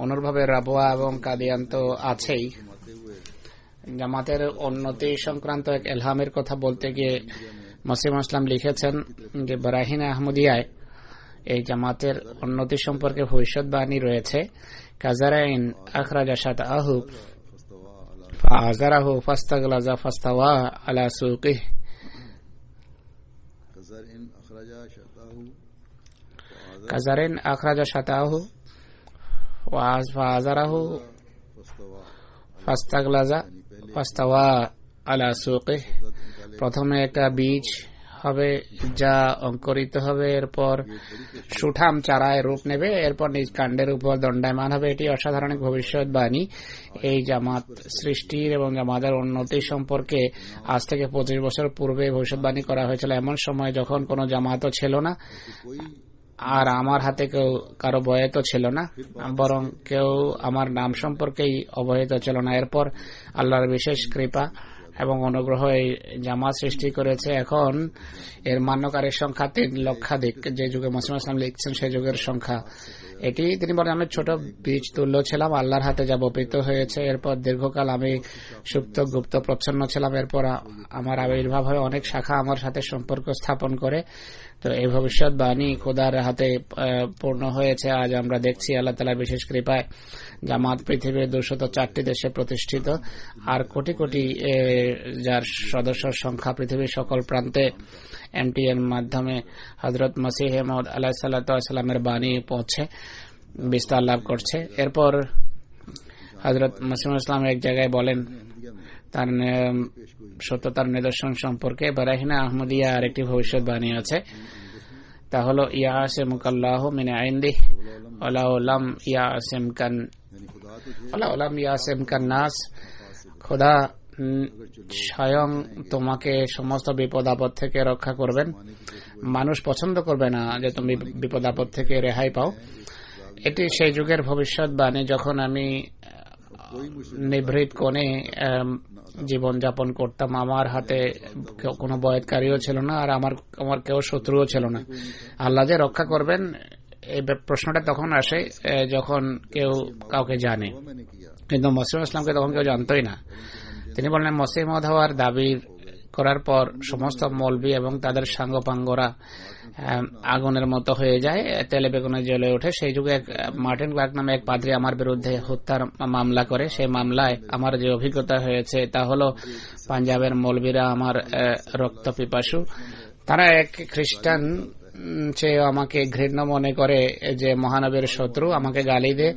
অনুরূপভাবে রাবোয়া এবং কাদিয়ান তো আছেই। জামাতের উন্নতি সংক্রান্ত এক এলহামের কথা বলতে গিয়ে মসিম আসলাম লিখেছেন যে বারাহিন আহমদিয়ায় এই জামাতের উন্নতি সম্পর্কে ভবিষ্যৎবাণী রয়েছে। কাজারাইন আখরাজা শাতাহু ফাআযারাহু ফাস্তাগলাযা ফাস্তাওয়া আলা সুকিহি। কাজারাইন আখরাজা শাতাহু ফাআযারাহু ফাস্তাগলাযা ফাস্তাওয়া আলা সুকিহি। প্রথমে একটা বীজ হবে যা অঙ্কুরিত হবে, এরপর সুঠাম চারায় রূপ নেবে, এরপর নিজ কাণ্ডের উপর দণ্ডায়মান হবে। এটি অসাধারণ ভবিষ্যৎবাণী। এই জামাত সৃষ্টির এবং জামাতের উন্নতি সম্পর্কে আজ থেকে 25 বছর পূর্বে ভবিষ্যৎবাণী করা হয়েছিল, এমন সময় যখন কোনো জামাতও ছিল না, আর আমার হাতে কেউ কারো বয়ত ছিল না, বরং কেউ আমার নাম সম্পর্কেই অবহিত ছিল না। এরপর আল্লাহর বিশেষ কৃপা এবং অনুগ্রহ এই জামাত সৃষ্টি করেছে। এখন এর মান্যকারীর সংখ্যা 3 লক্ষাধিক। যে যুগে মসিম আসলাম লিখছেন সেই যুগের সংখ্যা এটি। তিনি বলেন, আমি ছোট বীজ তুল্য ছিলাম, আল্লাহর হাতে যা বপিত হয়েছে। এরপর দীর্ঘকাল আমি সুপ্ত গুপ্ত প্রচ্ছন্ন ছিলাম। এরপর আমার আবির্ভাব হয়, অনেক শাখা আমার সাথে সম্পর্ক স্থাপন করে। তো এই ভবিষ্যৎবাণী খোদার হাতে পূর্ণ হয়েছে। আজ আমরা দেখছি আল্লাহ তাআলার বিশেষ কৃপায় জামাত পৃথিবীর 204টি দেশে প্রতিষ্ঠিত, আর কোটি কোটি যার সদস্য সংখ্যা পৃথিবীর সকল প্রান্তে MTN মাধ্যমে হযরত মসিহ মাউদ আলাইহিস সালাতু ওয়াস সালামের বাণী পৌঁছে বিস্তার লাভ করছে। এরপর হযরত মসিহ ইসলাম এক জায়গায় বলেন তার সত্যতার নিদর্শন সম্পর্কে, বারাহিনা আহমদিয়া আর একটি ভবিষ্যৎবাণী আছে, তা হলো ইয়াসিমুকাল্লাহু মিন ইনদিহি ওয়ালা লাম ইয়াসিমকান নাস। খোদা স্বয়ং তোমাকে সমস্ত বিপদ আপদ থেকে রক্ষা করবেন, মানুষ পছন্দ করবে না যে তুমি বিপদ আপদ থেকে রেহাই পাও। এটি সেই যুগের ভবিষ্যৎবাণী যখন আমি নিভৃত কোণে জীবন যাপন করতাম, আমার হাতে কোনো বয়ৎকারীও ছিল না, আর আমার কেউ শত্রুও ছিল না। আল্লাহ যে রক্ষা করবেন এই প্রশ্নটা তখন আসে যখন কেউ কাউকে জানে, কিন্তু মসিহ ইসলামকে তখন কেউ জানতোই না। তিনি বললেন, মসিহ মওউদ হওয়ার দাবি করার পর সমস্ত মৌলবি এবং তাদের সাঙ্গপাঙ্গরা আগুনের মতো হয়ে যায়, তেলে বেগুনে জ্বলে ওঠে। সেই যুগে মার্টিন ক্লার্ক নামে এক পাদ্রী আমার বিরুদ্ধে হত্যার মামলা করে। সেই মামলায় আমার যে অভিজ্ঞতা হয়েছে তা হলো, পাঞ্জাবের মৌলবিরা আমার রক্ত পিপাসু। তারা এক খ্রিস্টান চেয়ে আমাকে ঘৃণ্য মনে করে, যে মহানবীর শত্রু, আমাকে গালি দেয়।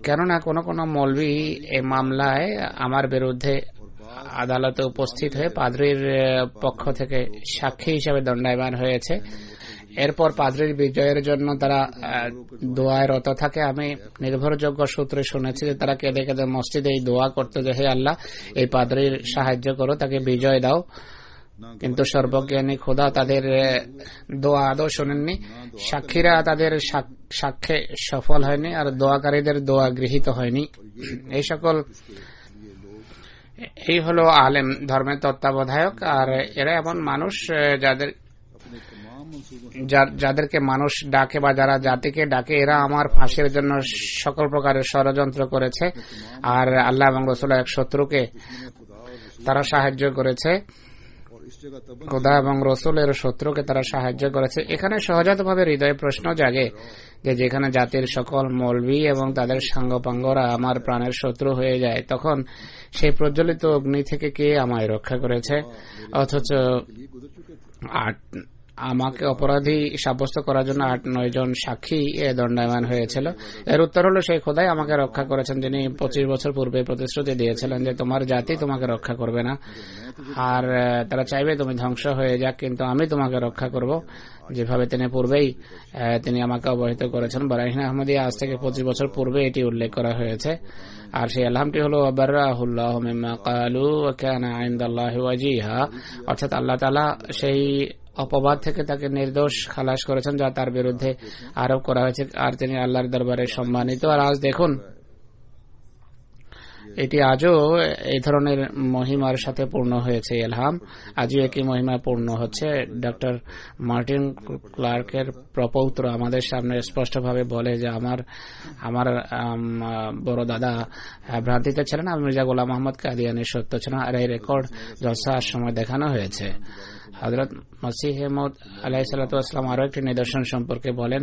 কেননা কোন কোন মৌলবি এই মামলায় আমার বিরুদ্ধে আদালতে উপস্থিত হয়ে পাদ্রীর পক্ষ থেকে সাক্ষী হিসেবে দণ্ডায়মান হয়েছে। এরপর পাদ্রীর বিজয়ের জন্য তারা দোয়ায় রত থাকে। আমি নির্ভরযোগ্য সূত্রে শুনেছি যে তারা কেঁদে কেঁদে মসজিদে এই দোয়া করতে, যে হে আল্লাহ, এই পাদ্রীর সাহায্য করো, তাকে বিজয় দাও। কিন্তু সর্বজ্ঞানী খোদা তাদের দোয়া আদৌ শোনেননি। সাক্ষীরা তাদের সাক্ষ্যে সফল হয়নি, আর দোয়াকারীদের দোয়া গৃহীত হয়নি। এই হলো আলেম, ধর্মের তত্ত্বাবধায়ক। আর এরা এমন মানুষ যাদেরকে মানুষ ডাকে বা যারা জাতিকে ডাকে, এরা আমার ফাঁসির জন্য সকল প্রকারের ষড়যন্ত্র করেছে। আর আল্লাহ এবং রাসূলের এক শত্রুকে তারা সাহায্য করেছে। इस जगह तबन খোদা এবং রসুলের শত্রুকে তারা সাহায্য করেছে। এখানে সহজাতভাবে হৃদয়ে প্রশ্ন জাগে যে যেখানে জাতির সকল মৌলবি এবং তাদের সাঙ্গপাঙ্গরা আমার প্রাণের শত্রু হয়ে যায়, তখন সেই প্রজ্বলিত অগ্নি থেকে কে আমায় রক্ষা করেছে? অথচ আমাকে অপরাধী সাব্যস্ত করার জন্য 8-9 জন সাক্ষী দণ্ডায়মান হয়েছিল। এর উত্তর হলো সেই খোদাই আমাকে রক্ষা করেছেন, যিনি 25 বছর পূর্বে প্রতিশ্রুতি দিয়েছিলেন যে তোমার জাতি তোমাকে রক্ষা করবে না, আর তারা চাইবে তুমি ধ্বংস হয়ে যাক, কিন্তু আমি তোমাকে রক্ষা করব, যেভাবে তিনি পূর্বেই তিনি আমাকে অবহিত করেছেন। বারাহিন আহমদিয়া আজ থেকে 25 বছর পূর্বে এটি উল্লেখ করা হয়েছে। আর সেই আলহামটি হলো বাররাহুল্লাহু মিম্মা ক্বালু ওয়া কানা ইনদাল্লাহি ওয়াজিহা, অর্থাৎ আল্লাহ তাআলা সেই অপবাদ থেকে তাকে নির্দোষ খালাস করেছেন যা তার বিরুদ্ধে আরোপ করা হয়েছে, আর তিনি আল্লাহর দরবারে সম্মানিত। আর আজ দেখুন, এটি আজও এই ধরনের মহিমার সাথে পূর্ণ হয়েছে। ইলহাম আজও একই মহিমা পূর্ণ হচ্ছে। ডক্টর মার্টিন ক্লার্কের প্রপৌত্র আমাদের সামনে স্পষ্টভাবে বলে যে আমার বড় দাদা ভ্রান্তিতে ছিলেন, আমি মির্জা গোলাম মোহাম্মদ কাদিয়ানির সত্য ছিলেন, আর এই রেকর্ড জলসার সময় দেখানো হয়েছে। হযরত মসিহ মউদ আলাইহিস সালাতু ওয়াস সালাম আরো একটি নিদর্শন সম্পর্কে বলেন।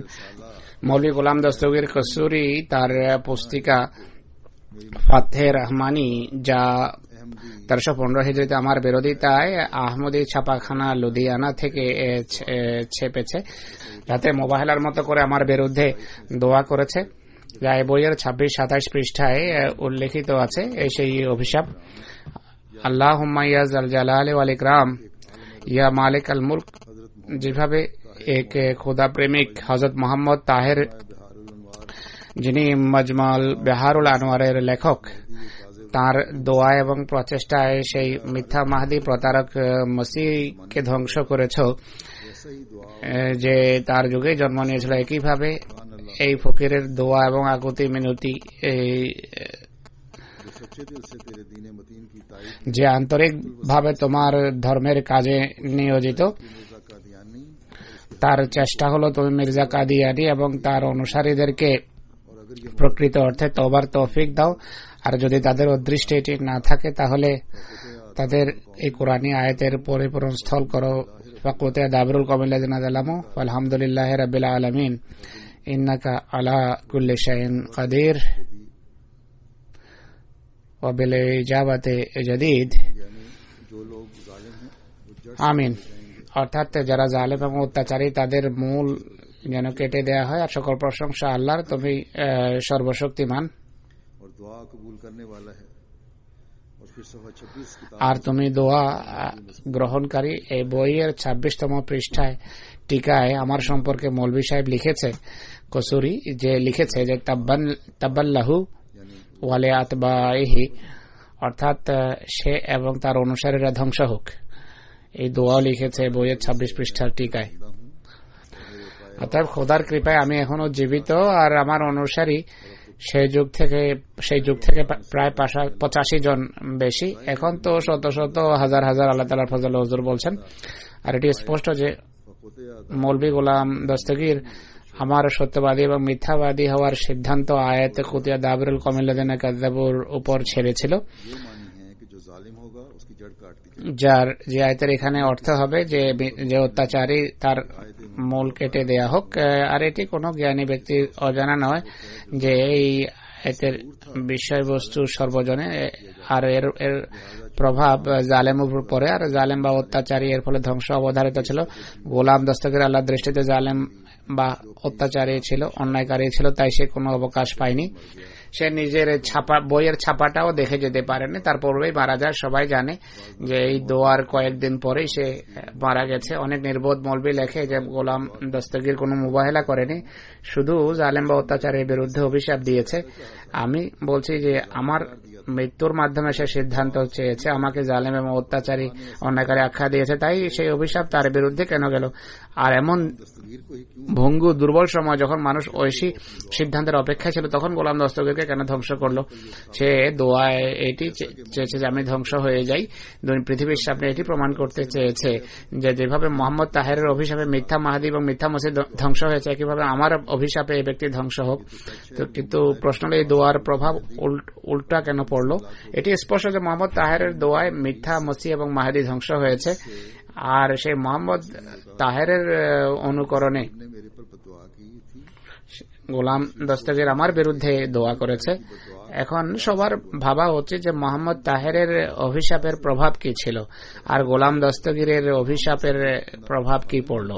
মৌলভী গোলাম দস্তগীর কসুরি তার পুস্তিকা ফাতহে রহমানি, যা 1315 হিজরিতে আমার বিরোধিতায় আহমদী ছাপাখানা লুধিয়ানা থেকে ছেপেছে, যাতে মোবাহেলার মতো করে আমার বিরুদ্ধে দোয়া করেছে, যা এই বইয়ের 26-27 পৃষ্ঠায় উল্লেখিত আছে। সেই অভিশাপ, আল্লাহুম্মা ইয়া যাল জালালি ওয়াল ইকরাম ইয়া মালিক আল মুলক, যেভাবে এক খোদা প্রেমিক হযরত মোহাম্মদ তাহের, যিনি মজমাল বিহারুল আনোয়ারের লেখক, তার দোয়া এবং প্রচেষ্টায় সেই মিথ্যা মাহদি প্রতারক মসিহকে ধ্বংস করেছ, যে তার যুগে জন্ম নিয়েছিল, একইভাবে এই ফকিরের দোয়া এবং আকুতি মিনতি, যে আন্তরিক ভাবে তোমার ধর্মের কাজে নিয়োজিত, তার চেষ্টা হলো তুমি মির্জা কাদিয়ানি এবং তার অনুসারীদেরকে প্রকৃত অর্থে তওবার তৌফিক দাও, আর যদি তাদের অদৃষ্টে এটি না থাকে তাহলে তাদের এই কোরআনী আয়াতের পরিপূরণ স্থল করো। ফাকুতে দাবরুল কওমিল্লাযিনা যালামু আলহামদুলিল্লাহি রাব্বিল আলামিন ইন্নাকা আলা কুল্লি শাইইন কাদির ওয়া বিল ইজাবাতি জাদীদ আমিন। অর্থাৎ যারা জালেম এবং অত্যাচারী তাদের মূল যেন কেটে দেয়া হয়, আর সকল প্রশংসা আল্লাহর, তুমি সর্বশক্তিমান, আর তুমি দোয়া গ্রহণকারী। এই বইয়ের 26তম পৃষ্ঠায় টিকায় আমার সম্পর্কে মৌলভী সাহেব লিখেছে, কসুরি যে লিখেছে যে তাব্বাল্লাহু ওয়ালে আতবাইহি, অর্থাৎ সে এবং তার অনুসারীরা ধ্বংস হোক। এই দোয়া লিখেছে বইয়ের 26 পৃষ্ঠার টিকায়। অর্থাৎ খোদার কৃপায় আমি এখনো জীবিত, আর আমার অনুসারী সেই যুগ থেকে প্রায় 85 জন বেশি। এখন তো শত শত হাজার হাজার আল্লাহ তাআলার ফজল হুজুর বলছেন। আর এটি স্পষ্ট যে মৌলভী গোলাম দস্তগীর আমার সত্যবাদী এবং মিথ্যাবাদী হওয়ার সিদ্ধান্ত আয়াত খুতিয়া দাবরুল কওমিল্লাযিনা কাযাবুর উপর ছেড়েছিল, যার যে আয়াতের এখানে অর্থ হবে যে অত্যাচারী তার মূল কেটে দেয়া হোক। আর এটি কোনো জ্ঞানী ব্যক্তির অজানা নয় যে এই আয়াতের বিষয়বস্তু সর্বজনে, আর এর প্রভাব জালেম উপর পড়ে, আর জালেম বা অত্যাচারী এর ফলে ধ্বংস অবধারিত ছিল। গোলাম দস্তগীর আল্লাহর দৃষ্টিতে জালেম বা অত্যাচারী ছিল, অন্যায়কারী ছিল, তাই সে কোনো অবকাশ পায়নি। সে নিজের বইয়ের ছাপাটাও দেখে যেতে পারেনি, তার পূর্বেই মারা যায়। সবাই জানে যে এই দোয়ার কয়েকদিন পরেই সে মারা গেছে। অনেক নির্বোধ মৌলবি লেখে যে গোলাম দস্তগীর কোনো মুবাহেলা করেনি, শুধু জালেম বা অত্যাচারের বিরুদ্ধে অভিশাপ দিয়েছে। আমি বলছি যে আমার মৃত্যুর মাধ্যমে সে সিদ্ধান্ত চেয়েছে, আমাকে জালেম এবং অত্যাচারী অন্যায়কারী আখ্যা দিয়েছে, তাই সেই অভিশাপ তার বিরুদ্ধে কেন গেল? আর এমন ভঙ্গু দুর্বল সময় যখন মানুষ ঐশী সিদ্ধান্তের অপেক্ষায় ছিল, তখন গোলাম দস্তগীরকে কেন ধ্বংস করলো? সে দোয়ায় এটি চেয়েছে যে আমি ধ্বংস হয়ে যাই। পৃথিবীর সামনে এটি প্রমাণ করতে চেয়েছে যে যেভাবে মোহাম্মদ তাহেরের অভিশাপে মিথ্যা মাহাদি এবং মিথ্যা মসজিদ ধ্বংস হয়েছে, একইভাবে আমার অভিশাপে এই ব্যক্তি ধ্বংস হোক। কিন্তু প্রশ্ন হল এই দোয়ার প্রভাব উল্টা কেন পড়লো? এটি স্পষ্ট যে মোহাম্মদ তাহেরের দোয়ায় মিথ্যা মসি এবং মাহাদি ধ্বংস হয়েছে, আর সেই মোহাম্মদ তাহেরের অনুকরণে ने मेरे पर बददुआ की थी। গোলাম দস্তগীর আমার বিরুদ্ধে দোয়া করেছে। এখন সবার ভাবা উচিত যে মোহাম্মদ তাহেরের অভিশাপের প্রভাব কি ছিল আর গোলাম দস্তগীরের অভিশাপের প্রভাব কি পড়ল।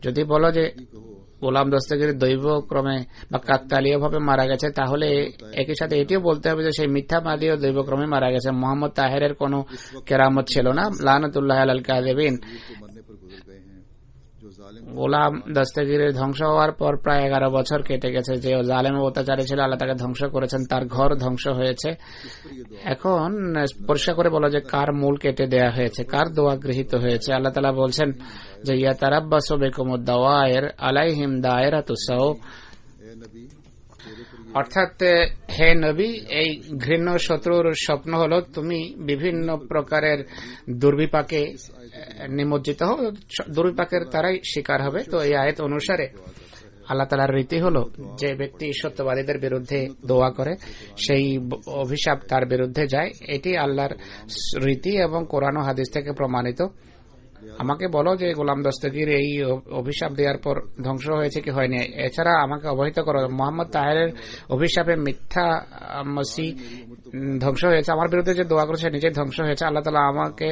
যদি বলো যে গোলাম দস্তগীর দৈব ক্রমে বা কাকতালীয় ভাবে মারা গেছে, তাহলে একই সাথে এটিও বলতে হবে যে সেই মিথ্যাবাদীও দৈব ক্রমে মারা গেছে। মোহাম্মদ তাহেরের কোনো কেরামত ছিল না। লানাতুল্লাহ আলাল কাযিবিন। मरने पर गुजर गए हैं जो जालिम গোলাম দস্তগীরের ধ্বংস হওয়ার পর প্রায় 11 বছর কেটে গেছে। যে জালেম অত্যাচারী ছিল, আল্লাহ তাকে ধ্বংস করেছেন, তার ঘর ধ্বংস হয়েছে। এখন পরিষ্কার করে বলা যে কার মূল কেটে দেয়া হয়েছে, কার দোয়া গৃহীত হয়েছে। আল্লাহ তাআলা বলছেন যে ইয়াতারাব্বাসু বিকুমুদ দাওয়ায়ের আলাইহিম দায়রাতুস সাও, ए नबी तेरे पर অর্থাৎ হে নবী, এই ঘৃণ্য শত্রুর স্বপ্ন হলো তুমি বিভিন্ন প্রকারের দুর্বিপাকে নিমজ্জিত হও, দুর্বিপাকের তারাই শিকার হবে। তো এই আয়াত অনুসারে আল্লাহ তাআলার রীতি হলো যে ব্যক্তি সত্যবাদীদের বিরুদ্ধে দোয়া করে সেই অভিশাপ তার বিরুদ্ধে যায়। এটি আল্লাহর রীতি এবং কোরআন ও হাদিস থেকে প্রমাণিত। আমাকে বলো যে গোলাম দস্তগীর এই অভিশাপ দেওয়ার পর ধ্বংস হয়েছে কি হয়নি। এছাড়া আমাকে অবহিত করো মোহাম্মদ তাহেরের অভিশাপে মিথ্যা মসি ধ্বংস হয়েছে, আমার বিরুদ্ধে যে দোয়া করেছে নিজে ধ্বংস হয়েছে। আল্লাহ তাআলা আমাকে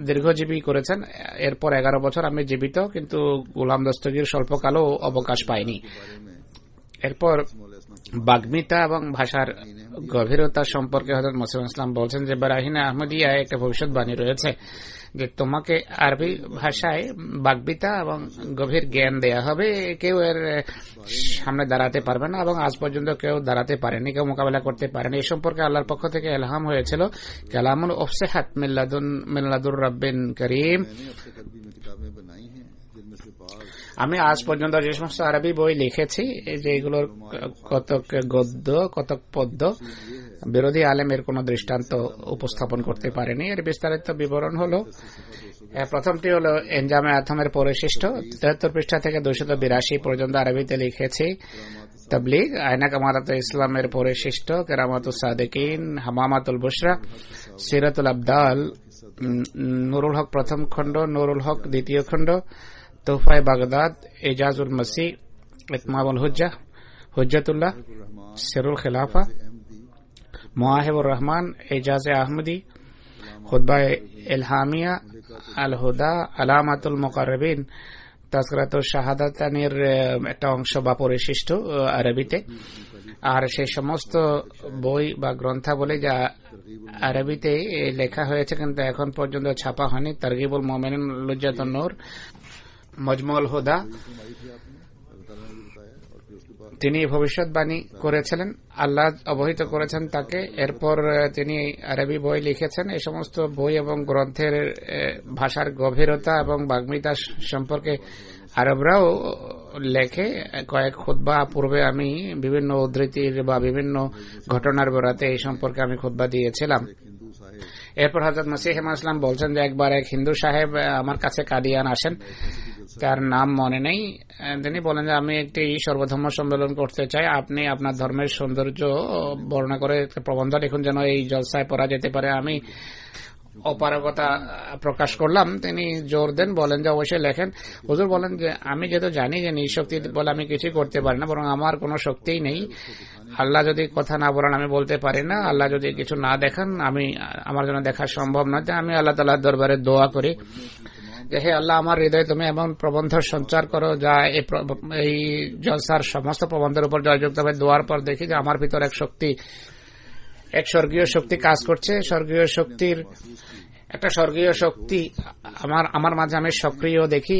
দীর্ঘজীবী করেছেন, এরপর 11 বছর আমি জীবিত, কিন্তু গোলাম দস্তগীর স্বল্পকালও অবকাশ পাইনি। এরপর বাগ্মিতা এবং ভাষার গভীরতা সম্পর্কে হযরত মুসলিম ইসলাম বলছেন যে বারাহিনা আহমদিয়ায় একটা ভবিষ্যৎবাণী রয়েছে যে তোমাকে আরবি ভাষায় বাগ্মিতা এবং গভীর জ্ঞান দেয়া হবে, কেউ এর সামনে দাঁড়াতে পারবে না এবং আজ পর্যন্ত কেউ দাঁড়াতে পারেনি, কেউ মোকাবেলা করতে পারেনি। এই সম্পর্কে আল্লাহর পক্ষ থেকে ইলহাম হয়েছিল কালামুল উফসিহাত মিল্লাদুর রাব্বিন করিম। किताबें बनाई हैं जिनमें से बाज़ আমি আজ পর্যন্ত যে সমস্ত আরবি বই লিখেছি, যে এগুলোর কতক গদ্য কতক পদ্য বিরোধী আলেমের কোন দৃষ্টান্ত উপস্থাপন করতে পারেনি। এর বিস্তারিত বিবরণ হলো, প্রথমটি হলো এনজামে আথমের পরিশিষ্ট 73 পৃষ্ঠা থেকে 282 পর্যন্ত আরবিতে লিখেছি। তাবলীগ আয়না কামারাত ইসলামের পরিশিষ্ট কেরামাতুস সাদিকিন, হামামাতুল বুশরা, সিরাতুল আবদাল, নুরুল হক প্রথম খণ্ড, নুরুল হক দ্বিতীয় খণ্ড, তোহফায়ে বাগদাদ, এজাজুল মসি, ইতমামুল হুজ্জাহ, হুজ্জাতুল্লাহ, সিরুল খিলাফা, মুআহিবুর রহমান, এজাজে আহমদি, খুতবায়ে ইলহামিয়া, আল হুদা, আলামাতুল মুকাররবিন, তাজকিরাতুশ শাহাদাতানির একটা অংশ বা পরিশিষ্ট আরবিতে। আর সেই সমস্ত বই বা গ্রন্থাবলী যা আরবিতে লেখা হয়েছে কিন্তু এখন পর্যন্ত ছাপা হয়নি, তারগিবুল মুমিনিন, লুজ্জাতুন নূর, মজমুল হুদা, তিনি ভবিষ্যৎবাণী করেছিলেন, আল্লাহ অবহিত করেছেন তাকে। এরপর তিনি আরবি বই লিখেছেন। এই সমস্ত বই এবং গ্রন্থের ভাষার গভীরতা এবং বাগ্মিতা সম্পর্কে আরবরাও লেখে। কয়েক খুতবা পূর্বে আমি বিভিন্ন উদ্ধৃতির বা বিভিন্ন ঘটনার বেড়াতে এই সম্পর্কে আমি খুতবা দিয়েছিলাম। এরপর হযরত মসিহ ইসলাম বলছেন যে একবার এক হিন্দু সাহেব আমার কাছে কাদিয়ান আসেন, তার নাম মনে নেই। তিনি বলেন যে আমি একটি সর্বধর্ম সম্মেলন করতে চাই, আপনি আপনার ধর্মের সৌন্দর্য বর্ণনা করে প্রবন্ধ লিখুন যেন এই জলসায় পড়া যেতে পারে। আমি অপারগতা প্রকাশ করলাম। তিনি জোর দেন, বলেন যে অবশ্যই লেখেন। হুজুর বলেন যে আমি যেহেতু জানি যে নিঃশক্তি বলে আমি কিছুই করতে পারি না, বরং আমার কোনো শক্তিই নেই। আল্লাহ যদি কথা না বলেন আমি বলতে পারি না, আল্লাহ যদি কিছু না দেখান আমার জন্য দেখা সম্ভব নয়। আমি আল্লাহ তাআলার দরবারে দোয়া করি যে হে আল্লাহ, আমার হৃদয়ে তুমি এমন প্রবন্ধ সঞ্চার করো যা এই জলসার সমস্ত প্রবন্ধের উপর জয়যুক্ত হবে। দোয়ার পর দেখি যে আমার ভিতর এক স্বর্গীয় শক্তি কাজ করছে। একটা স্বর্গীয় শক্তি আমার মাঝে আমি সক্রিয় দেখি।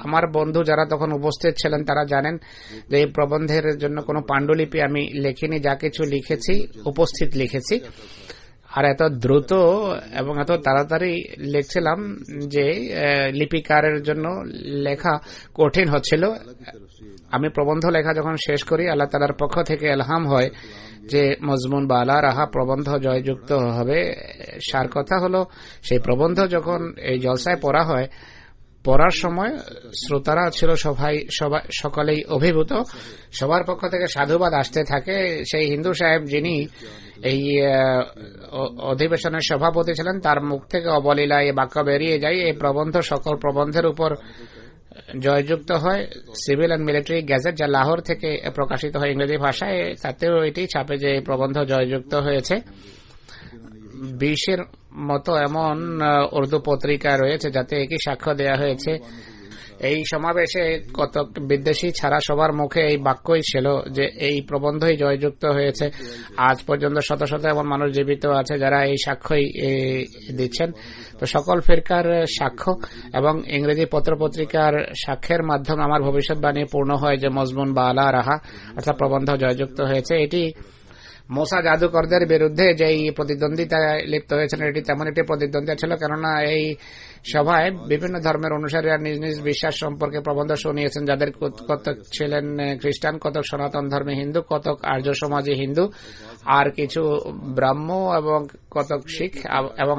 আমার বন্ধু যারা তখন উপস্থিত ছিলেন তারা জানেন যে এই প্রবন্ধের জন্য কোনো পাণ্ডুলিপি আমি লিখিনি, যা কিছু লিখেছি উপস্থিত লিখেছি। আর এত দ্রুত এবং এত তাড়াতাড়ি লিখছিলাম যে লিপিকারের জন্য লেখা কঠিন হচ্ছিল। আমি প্রবন্ধ লেখা যখন শেষ করি, আল্লাহ তাআলার পক্ষ থেকে ইলহাম হয় যে মজমুন বা আলা রাহা প্রবন্ধ জয়যুক্ত হবে। সার কথা হলো সেই প্রবন্ধ যখন এই জলসায় পড়া হয় পড়ার সময় শ্রোতারা ছিল সকলেই অভিভূত। সবার পক্ষ থেকে সাধুবাদ আসতে থাকে। সেই হিন্দু সাহেব যিনি এই অধিবেশনের সভাপতি ছিলেন, তার মুখ থেকে অবলীলা এই বাক্য বেরিয়ে যায়, এই প্রবন্ধ সকল প্রবন্ধের উপর জয়যুক্ত হয়। সিভিল অ্যান্ড মিলিটারি গ্যাজেট, যা লাহোর থেকে প্রকাশিত হয় ইংরেজি ভাষায়, তাতেও এটি ছাপে যে এই প্রবন্ধ জয়যুক্ত হয়েছে। 20-এর মতো এমন উর্দু পত্রিকা রয়েছে যাতে একই সাক্ষ্য দেয়া হয়েছে। এই সমাবেশে কতক বিদেশি ছাড়া সবার মুখে এই বাক্যই ছিল যে এই প্রবন্ধই জয়যুক্ত হয়েছে। আজ পর্যন্ত শত শত এমন মানুষ জীবিত আছে যারা এই সাক্ষ্যই দিচ্ছেন। তো সকল ফিরকার সাক্ষ্য এবং ইংরেজি পত্রপত্রিকার সাক্ষ্যের মাধ্যমে আমার ভবিষ্যৎবাণী পূর্ণ হয় যে মজমুন বা আলা রাহা অর্থাৎ প্রবন্ধ জয়যুক্ত হয়েছে। এটি মোসা জাদুকরদের বিরুদ্ধে যেই প্রতিদ্বন্দ্বিতায় লিপ্ত হয়েছেন, এটি তেমন একটি প্রতিদ্বন্দ্বিতা ছিল, কেননা এই সভায় বিভিন্ন ধর্মের অনুসারীরা নিজ নিজ বিশ্বাস সম্পর্কে প্রবন্ধ শুনিয়েছেন, যাদের কতক ছিলেন খ্রিস্টান, কতক সনাতন ধর্মী হিন্দু, কতক আর্য সমাজী হিন্দু, আর কিছু ব্রাহ্ম এবং কতক শিখ এবং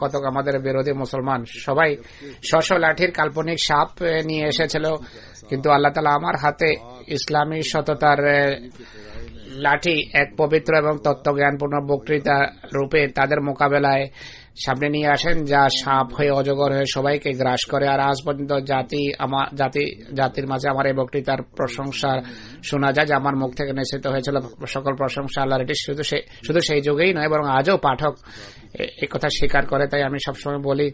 কতক আমাদের বিরোধী মুসলমান। সবাই স্ব লাঠির কাল্পনিক সাপ নিয়ে এসেছিল, কিন্তু আল্লাহ তাআলা আমার হাতে ইসলামী সততার লাঠি এক পবিত্র এবং তত্ত্বজ্ঞানপূর্ণ বক্তৃতা রূপে তাদের মোকাবেলায় সামনে নিয়ে আসেন, যা সাপ হয়ে অজগর হয়ে সবাইকে গ্রাস করে। আর আজ পর্যন্ত জাতির মাঝে আমার এই বক্তৃতার প্রশংসা শোনা যায়, যে আমার মুখ থেকে নিঃসৃত হয়েছিল। সকল প্রশংসা আল্লাহর। এটি শুধু সেই যুগেই নয়, বরং আজও পাঠক এই কথা স্বীকার করে। তাই আমি সবসময় বলি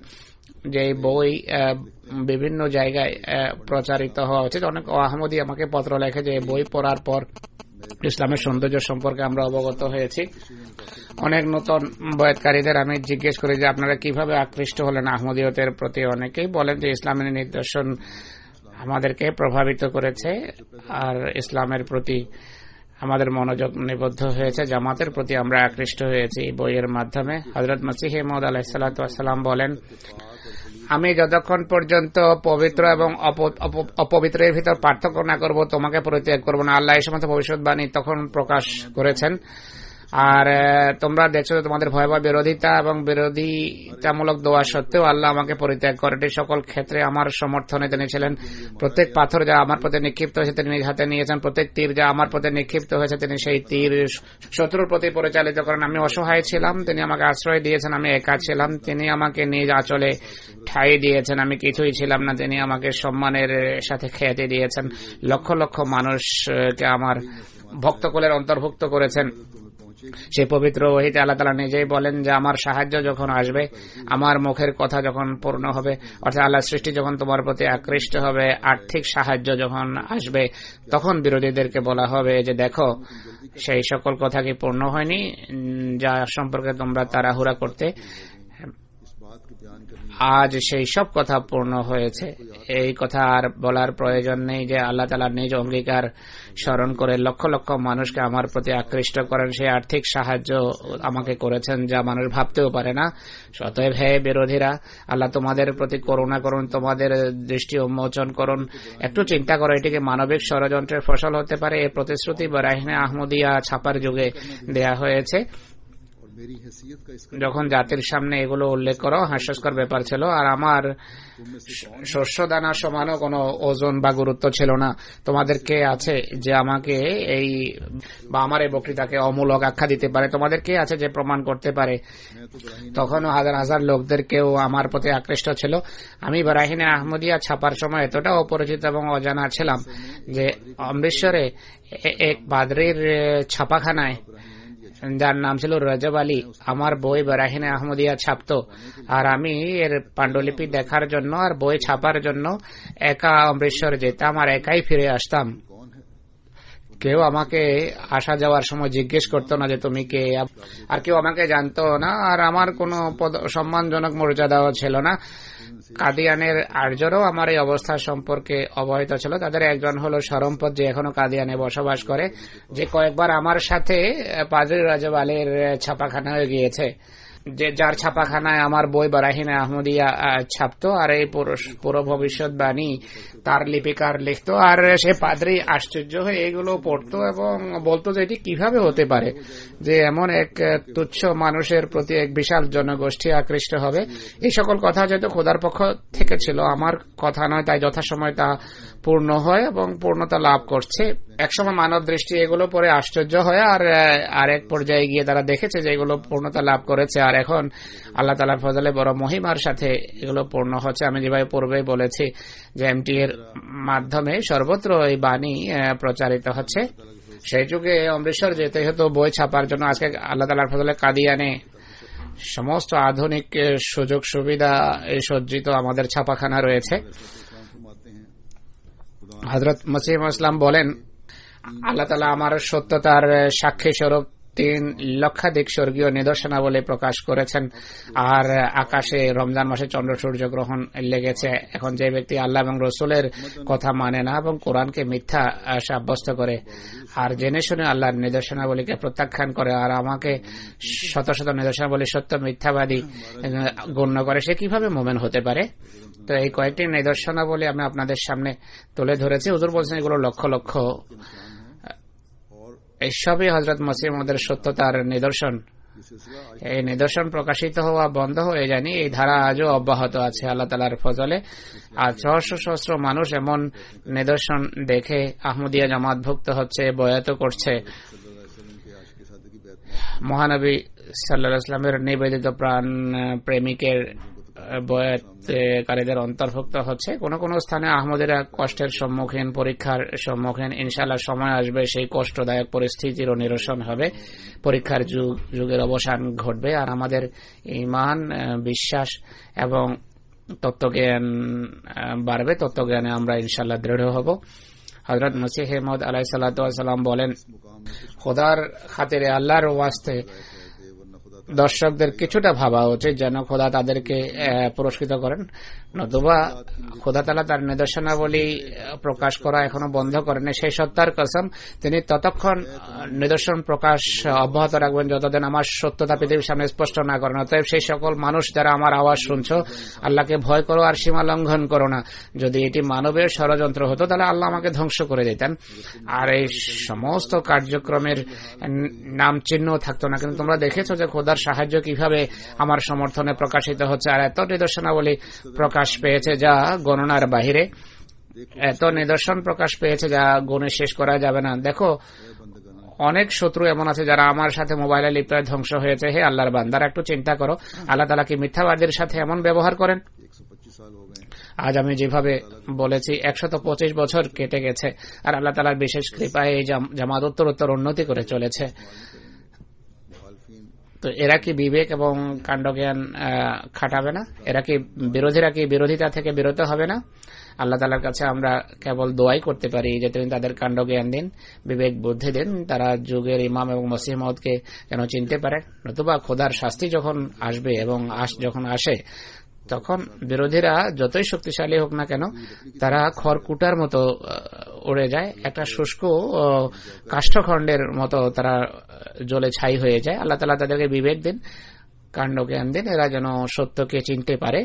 যে এই বই বিভিন্ন জায়গায় প্রচারিত হওয়া উচিত। অনেক আহমদী আমাকে পত্র লেখে যে বই পড়ার পর ইসলামের সৌন্দর্য সম্পর্কে আমরা অবগত হয়েছি। অনেক নতুন বয়াতকারীদের আমি জিজ্ঞেস করি যে আপনারা কিভাবে আকৃষ্ট হলেন আহমদীয়তের প্রতি। অনেকেই বলেন যে ইসলামের নিদর্শন আমাদেরকে প্রভাবিত করেছে আর ইসলামের প্রতি আমাদের মনোযোগ নিবদ্ধ হয়েছে, জামাতের প্রতি আমরা আকৃষ্ট হয়েছি বইয়ের মাধ্যমে। হযরত মসিহ মাউদ আলাইহিস সালাতু ওয়াস সালাম বলেন, আমি যতক্ষণ পর্যন্ত পবিত্র এবং অপবিত্রের ভিতর পার্থক্য না করব তোমাকে পরিত্যাগ করব না। আল্লাহ এই সমস্ত ভবিষ্যৎবাণী তখন প্রকাশ করেছেন। আর তোমরা দেখছো তোমাদের ভয়াবহ বিরোধিতা এবং বিরোধিতামূলক দোয়া সত্ত্বেও আল্লাহ আমাকে পরিত্যাগ করে। সকল ক্ষেত্রে আমার সমর্থনে তিনি ছিলেন। প্রত্যেক পাথর যা আমার প্রতি নিক্ষিপ্ত হয়েছে তিনি নিজ হাতে নিয়েছেন। প্রত্যেক তীর যা আমার প্রতি নিক্ষিপ্ত হয়েছে তিনি সেই তীর শত্রুর প্রতি পরিচালিত করেন। আমি অসহায় ছিলাম, তিনি আমাকে আশ্রয় দিয়েছেন। আমি একা ছিলাম, তিনি আমাকে নিজ আঁচলে ঠাঁই দিয়েছেন। আমি কিছুই ছিলাম না, তিনি আমাকে সম্মানের সাথে খ্যাতি দিয়েছেন। লক্ষ লক্ষ মানুষকে আমার ভক্তকুলের অন্তর্ভুক্ত করেছেন। সেই পবিত্র ওহীতে আল্লাহ তাআলা নিজেই বলেন যে আমার সাহায্য যখন আসবে, আমার মুখের কথা যখন পূর্ণ হবে, অর্থাৎ আল্লাহর সৃষ্টি যখন তোমার প্রতি আকৃষ্ট হবে, আর্থিক সাহায্য যখন আসবে, তখন বিরোধীদেরকে বলা হবে যে দেখো সেই সকল কথা কি পূর্ণ হয়নি যা সম্পর্কে তোমরা তাড়াহুড়া করতে। আজ সেই সব কথা পূর্ণ হয়েছে। এই কথা আর বলার প্রয়োজন নেই যে আল্লাহ তাআলা নিজ অঙ্গীকার স্মরণ করে লক্ষ লক্ষ মানুষকে আমার প্রতি আকৃষ্ট করেন। সেই আর্থিক সাহায্য আমাকে করেছেন যা মানুষ ভাবতেও পারে না। অতএব হে বিরোধীরা, আল্লাহ তোমাদের প্রতি করুণা করুন, তোমাদের দৃষ্টি উন্মোচন করুন। একটু চিন্তা করো, এটিকে মানবিক ষড়যন্ত্রের ফসল হতে পারে। এই প্রতিশ্রুতি বারাহিনে আহমদিয়া ছাপার যুগে দেয়া হয়েছে। যখন জাতির সামনে এগুলো উল্লেখ করো হাস্যস্কর ব্যাপার ছিল। আর আমার শস্য দানা সমানও কোনো ওজন বা গুরুত্ব ছিল না। তোমাদের কে আছে যে আমাকে এই বা আমার এই বক্তৃতাকে অমূলক আখ্যা দিতে পারে? তোমাদের কে আছে যে প্রমাণ করতে পারে? তখনও হাজার হাজার লোকদের কেউ আমার প্রতি আকৃষ্ট ছিল। আমি বারাহিনে আহমদিয়া ছাপার সময় এতটা অপরিচিত এবং অজানা ছিলাম যে অমৃতসরে এক পাদ্রীর ছাপাখানায়, যার নাম ছিল রজব আলী, আমার বই বারাহিনে আহমদিয়া ছাপত। আর আমি এর পাণ্ডুলিপি দেখার জন্য আর বই ছাপার জন্য একা অমৃতসর যেতাম আর একাই ফিরে আসতাম। কেউ আমাকে আসা যাওয়ার সময় জিজ্ঞেস করতো না যে তুমি কে, আর কেউ আমাকে জানতো না। আর আমার কোনো সম্মানজনক মর্যাদাও ছিল না। কাদিয়ানের আর্যরাও আমার এই অবস্থা সম্পর্কে অবহিত ছিল। তাদের একজন হলো শরমপদ, যে এখনো কাদিয়ানে বসবাস করে, যে কয়েকবার আমার সাথে পাদ্রী রজব আলীর ছাপাখানায় গিয়েছে। যে যার ছাপাখানায় আমার বই বারাহিনে আহমদিয়া ছাপতো, আর এই পুরো ভবিষ্যৎবাণী তার লিপিকার লিখতো, আর সে পাদ্রী আশ্চর্য হয়ে এগুলো পড়তো এবং বলতো যে এটি কিভাবে হতে পারে যে এমন এক তুচ্ছ মানুষের প্রতি এক বিশাল জনগোষ্ঠী আকৃষ্ট হবে। এই সকল কথা যেহেতু খোদার পক্ষ থেকে ছিল, আমার কথা নয়, তাই যথাসময় তা পূর্ণ হয় এবং পূর্ণতা লাভ করছে। একসময় মানব দৃষ্টি এগুলো পরে আশ্চর্য হয়, আর এক পর্যায়ে গিয়ে তারা দেখেছে যে এগুলো পূর্ণতা লাভ করেছে, আর এখন আল্লাহ তাআলার ফজলে বড় মহিমার সাথে এগুলো পূর্ণ হচ্ছে। আমি যেভাবে পূর্বেই বলেছি যে এমটি এর মাধ্যমে সর্বত্র এই বাণী প্রচারিত হচ্ছে। সেই যুগে অমৃতসর যেতে হতো বই ছাপার জন্য। আজকে আল্লাহ তাআলার ফজলে কাদিয়ানে সমস্ত আধুনিক সুযোগ সুবিধা সজ্জিত আমাদের ছাপাখানা রয়েছে। হযরত মসিহ ইসলাম বলেন, আল্লাহ তাআলা আমার সত্যতার সাক্ষী স্বরূপ 3 লক্ষাধিক স্বর্গীয় নিদর্শনাবলী প্রকাশ করেছেন, আর আকাশে রমজান মাসে চন্দ্র সূর্য গ্রহণ লেগেছে। এখন যে ব্যক্তি আল্লাহ এবং রসুলের কথা মানে না এবং কোরআনকে মিথ্যা সাব্যস্ত করে, আর জেনে শুনে আল্লাহর নিদর্শনাবলীকে প্রত্যাখ্যান করে, আর আমাকে শত শত নিদর্শনাবলী সত্য মিথ্যাবাদী গণ্য করে, সে কিভাবে মুমিন হতে পারে? তো এই কয়েকটি নিদর্শনাবলী আমি আপনাদের সামনে তুলে ধরেছি। হুজুর বলছেন এগুলো লক্ষ লক্ষ, এইসবই হযরত মসিহ মওউদের সত্যতার নিদর্শন। এই নিদর্শন প্রকাশিত হওয়া বন্ধ হয়ে যায়নি, এই ধারা আজও অব্যাহত আছে আল্লাহ তাআলার ফজলে। আর সহস্র সহস্র মানুষ এমন নিদর্শন দেখে আহমদিয়া জামাতভুক্ত হচ্ছে, বয়াত করছে। মহানবী সাল্লাল্লাহু আলাইহি ওয়াসাল্লামের নিবেদিত প্রাণ প্রেমিকের বয়াতকারীদের অন্তর্ভুক্ত হচ্ছে। কোন কোন স্থানে আহমদীরা কষ্টের সম্মুখীন, পরীক্ষার সম্মুখীন। ইনশাআল্লাহ সময় আসবে সেই কষ্টদায়ক পরিস্থিতির নিরসন হবে, পরীক্ষার যুগের অবসান ঘটবে, আর আমাদের ঈমান, বিশ্বাস এবং তত্ত্বজ্ঞান বাড়বে। তত্ত্বজ্ঞানে আমরা ইনশাআল্লাহ দৃঢ় হব। হযরত মসিহ মাউদ আলাইহিস সালাতু ওয়াস সালাম বলেন, খোদার খাতিরে, আল্লাহর ওয়াস্তে দর্শকদের কিছুটা ভাবা উচিত যেন খোদা তাদেরকে পুরস্কৃত করেন, নতুবা খোদা তাআলা তার নিদর্শনাবলী প্রকাশ করা এখনো বন্ধ করেন। সেই সত্তার কসম, তিনি ততক্ষণ নিদর্শন প্রকাশ অব্যাহত রাখবেন যতদিন আমার সত্যতা পৃথিবীর সামনে স্পষ্ট না করেন। অতএব সেই সকল মানুষ যারা আমার আওয়াজ শুনছো, আল্লাহকে ভয় করো আর সীমা লঙ্ঘন করো না। যদি এটি মানবের ষড়যন্ত্র হতো তাহলে আল্লাহ আমাকে ধ্বংস করে দিতেন, আর এই সমস্ত কার্যক্রমের নাম চিহ্ন থাকতো না। কিন্তু তোমরা দেখেছো যে খোদার সাহায্য কিভাবে আমার সমর্থনে প্রকাশিত হচ্ছে, আর এত নিদর্শনাবলী প্রকাশ পেয়েছে যা গণনার বাহিরে, এত নিদর্শন প্রকাশ পেয়েছে যা গুণে শেষ করা যাবে না। দেখো, অনেক শত্রু এমন আছে যারা আমার সাথে মোবাইলে লিপ্ত ধ্বংস হয়েছে। হে আল্লাহর বান্দারা, একটু চিন্তা করো, আল্লাহ তাআলা কি মিথ্যাবাদীর সাথে এমন ব্যবহার করেন? আজ আমি যেভাবে বলেছি 125 বছর কেটে গেছে, আর আল্লাহ তাআলার বিশেষ কৃপায় এই জামাত উত্তর উন্নতি করে চলেছে। তো এরা কি বিবেক এবং কাণ্ডজ্ঞান খাটাবে না? বিরোধীরা কি বিরোধিতা থেকে বিরত হবে না? আল্লাহ তাআলার কাছে আমরা কেবল দোয়াই করতে পারি যে তিনি তাদের কাণ্ডজ্ঞান দিন, বিবেক বুদ্ধি দিন, তারা যুগের ইমাম এবং মসিহ মাউদকে যেন চিনতে পারে। নতুবা খোদার শাস্তি যখন আসবে এবং যখন আসে, তখন বিরোধীরা যতই শক্তিশালী হোক না কেন, তারা খড়কুটার মতো উড়ে যায়, একটা শুষ্ক কাষ্ঠখণ্ডের মতো তারা জ্বলে ছাই হয়ে যায়। আল্লাহ তাআলা তাদেরকে বিবেক দিন, কাণ্ডজ্ঞান দিন, এরা যেন সত্যকে চিনতে পারে।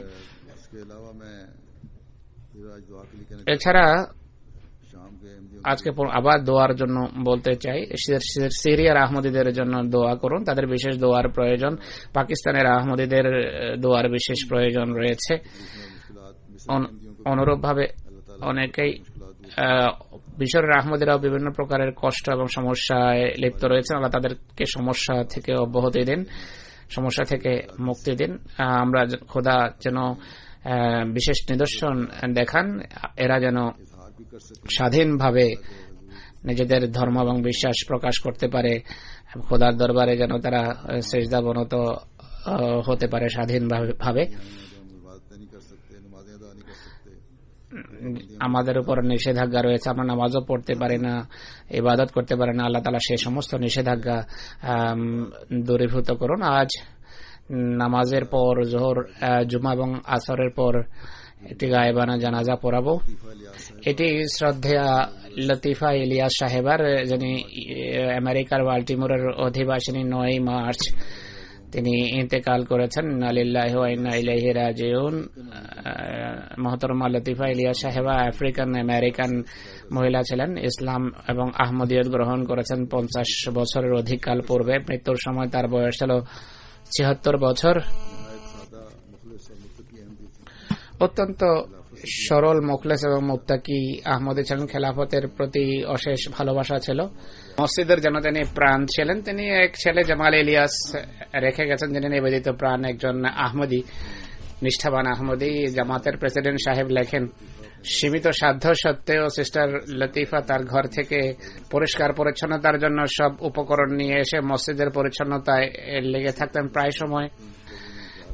এছাড়া আজকে আবার দোয়ার জন্য বলতে চাই, সিরিয়ার আহমদীদের জন্য দোয়া করুন, তাদের বিশেষ দোয়ার প্রয়োজন। পাকিস্তানের আহমদীদের দোয়ার বিশেষ প্রয়োজন রয়েছে। অনুরূপভাবে অনেকেই মিশরের আহমদীরাও বিভিন্ন প্রকারের কষ্ট এবং সমস্যায় লিপ্ত রয়েছেন। আল্লাহ তাদেরকে সমস্যা থেকে অব্যাহতি দিন, সমস্যা থেকে মুক্তি দিন। আমরা খোদা যেন বিশেষ নিদর্শন দেখান, এরা যেন স্বাধীনভাবে নিজেদের ধর্ম এবং বিশ্বাস প্রকাশ করতে পারে, খোদার দরবারে যেন তারা সেজদাবনত হতে পারে স্বাধীনভাবে। আমাদের উপর নিষেধাজ্ঞা রয়েছে, আমরা নামাজও পড়তে পারি না, ইবাদত করতে পারি না। আল্লাহ তাআলা সেই সমস্ত নিষেধাজ্ঞা দূরীভূত করুন। আজ নামাজের পর জোহর, জুমা এবং আসরের পর একটি গায়েবানা জানাজা পড়াবো। এটি শ্রদ্ধেয়া লতিফা ইলিয়াস সাহেবার, যিনি আমেরিকার বাল্টিমোরের অধিবাসিনী। 9 মার্চ তিনি ইন্তেকাল করেছেন। আলিল্লাহি ওয়া ইন্না ইলাইহি রাজিউন। মহতরমা লতিফা ইলিয়াস সাহেবা আফ্রিকান আমেরিকান মহিলা ছিলেন। ইসলাম এবং আহমদিয়ত গ্রহণ করেছেন 50 বছরের অধিক কাল পূর্বে। মৃত্যুর সময় তার বয়স ছিল 76 বছর। অত্যন্ত সরল, মুখলেস এবং মুত্তাকি আহমদী ছিলেন। খেলাফতের প্রতি অশেষ ভালোবাসা ছিল। মসজিদের জন্য তিনি প্রাণ ছিলেন। তিনি এক ছেলে জামাল ইলিয়াস রেখে গেছেন, যিনি নিবেদিত প্রাণ একজন আহমদী, নিষ্ঠাবান আহমদী। জামাতের প্রেসিডেন্ট সাহেব লেখেন, সীমিত সাধ্য সত্ত্বেও সিস্টার লতিফা তার ঘর থেকে পরিষ্কার পরিচ্ছন্নতার জন্য সব উপকরণ নিয়ে এসে মসজিদের পরিচ্ছন্নতায় লেগে থাকতেন। প্রায় সময়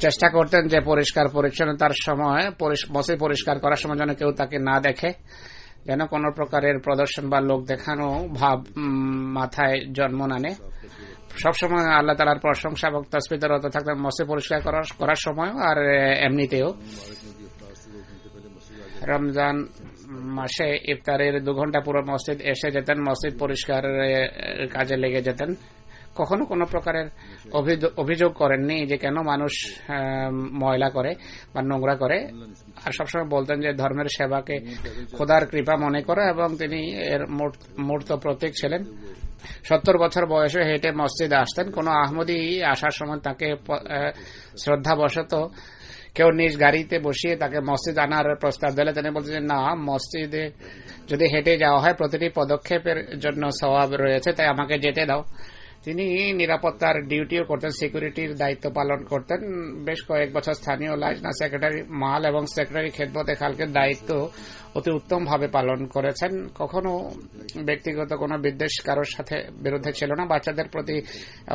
চেষ্টা করতেন যে পরিষ্কার পরিচ্ছন্নতার সময়, মসজিদ পরিষ্কার করার সময় যেন কেউ তাকে না দেখে, যেন কোন প্রকারের প্রদর্শন বা লোক দেখানো ভাব মাথায় জন্ম না নেয়। সবসময় আল্লাহ তাআলার প্রশংসা এবং তাসবিহে রত থাকতেন মসজিদ পরিষ্কার করার সময় আর এমনিতেও। রমজান মাসে ইফতারের 2 ঘন্টা পুরো মসজিদ এসে যেতেন, মসজিদ পরিষ্কার কাজে লেগে যেতেন। কখনো কোনো প্রকারের অভিযোগ করেননি যে কেন মানুষ ময়লা করে বা নোংরা করে। আর সবসময় বলতেন যে ধর্মের সেবাকে খোদার কৃপা মনে করে এবং তিনি এর মূর্ত প্রতীক ছিলেন। 70 বছর বয়সে হেঁটে মসজিদে আসতেন। কোন আহমদী আসার সময় তাকে শ্রদ্ধাবশত কেউ নিজ গাড়িতে বসিয়ে তাকে মসজিদ আনার প্রস্তাব দিলে তিনি বলতেন যে না, মসজিদে যদি হেঁটে যাওয়া হয় প্রতিটি পদক্ষেপের জন্য সওয়াব রয়েছে, তাই আমাকে যেতে দাও। তিনি নিরাপত্তার ডিউটিও করতেন, সিকিউরিটির দায়িত্ব পালন করতেন। বেশ কয়েক বছর স্থানীয় লাজনা সেক্রেটারি মাল এবং সেক্রেটারি খেদমতে খালকের দায়িত্ব অতি উত্তম ভাবে পালন করেছেন। কখনো ব্যক্তিগত কোনো বিদ্বেষ কারোর সাথে বিরুদ্ধে ছিল না। বাচ্চাদের প্রতি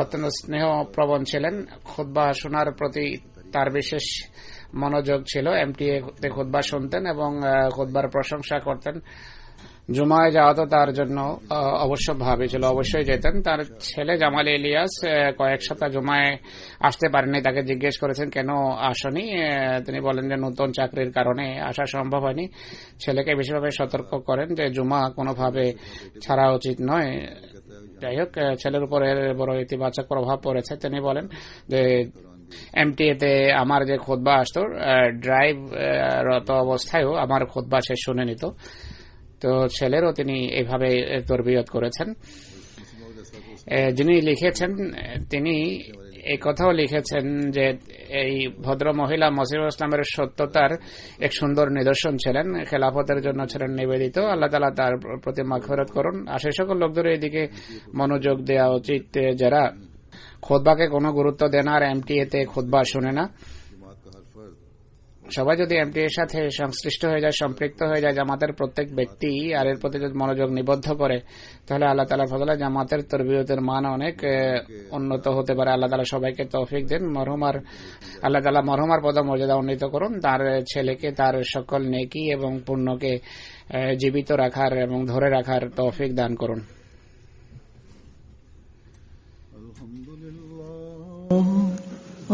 অত্যন্ত স্নেহ প্রবণ ছিলেন। খুতবা শোনার প্রতি তার বিশেষ মনোযোগ ছিল। এমটিএ খুতবা শুনতেন এবং খুতবার প্রশংসা করতেন। জুমায় যাওয়া তো তার জন্য অবশ্যভাবে ছিল, অবশ্যই যেতেন। তার ছেলে জামাল ইলিয়াস কয়েক সপ্তাহ জুমায় আসতে পারেননি। তাকে জিজ্ঞেস করেছেন কেন আসনি, তিনি বলেন যে নতুন চাকরির কারণে আসা সম্ভব হয়নি। ছেলেকে বিশেষভাবে সতর্ক করেন যে জুমা কোনোভাবে ছাড়া উচিত নয়। যাই হোক, ছেলের উপর এর বড় ইতিবাচক প্রভাব পড়েছে। তিনি বলেন যে এমটিএতে আমার যে খুতবা আসতো, ড্রাইভ রত অবস্থায়ও আমার খুতবা সে শুনে নিত। তো ছেলেরও তিনি এইভাবে তরবিয়ত করেছেন। যিনি লিখেছেন তিনি এই কথাও লিখেছেন যে এই ভদ্র মহিলা মসিহুল ইসলামের সত্যতার এক সুন্দর নিদর্শন ছিলেন, খেলাফতের জন্য ছিলেন নিবেদিত। আল্লাহ তাআলা তার প্রতি মাগফিরাত করুন। আর সেই সকল লোকদের এদিকে মনোযোগ দেওয়া উচিত যারা খুতবাকে কোনো গুরুত্ব দেন আর এমটিএতে খুতবা শুনে না। সবাই যদি এমটি এর সাথে সংশ্লিষ্ট হয়ে যায়, সম্পৃক্ত হয়ে যায়, জামাতের প্রত্যেক ব্যক্তি আর এর প্রতি যদি মনোযোগ নিবদ্ধ করে, তাহলে আল্লাহ তাআলার ফজলে জামাতের তরবিয়তের মান অনেক উন্নত হতে পারে। আল্লাহ তাআলা সবাইকে তৌফিক দেন। আল্লাহ তাআলা মরহুমার পদমর্যাদা উন্নীত করুন। তার ছেলেকে তার সকল নেকি এবং পুণ্যকে জীবিত রাখার এবং ধরে রাখার তৌফিক দান করুন।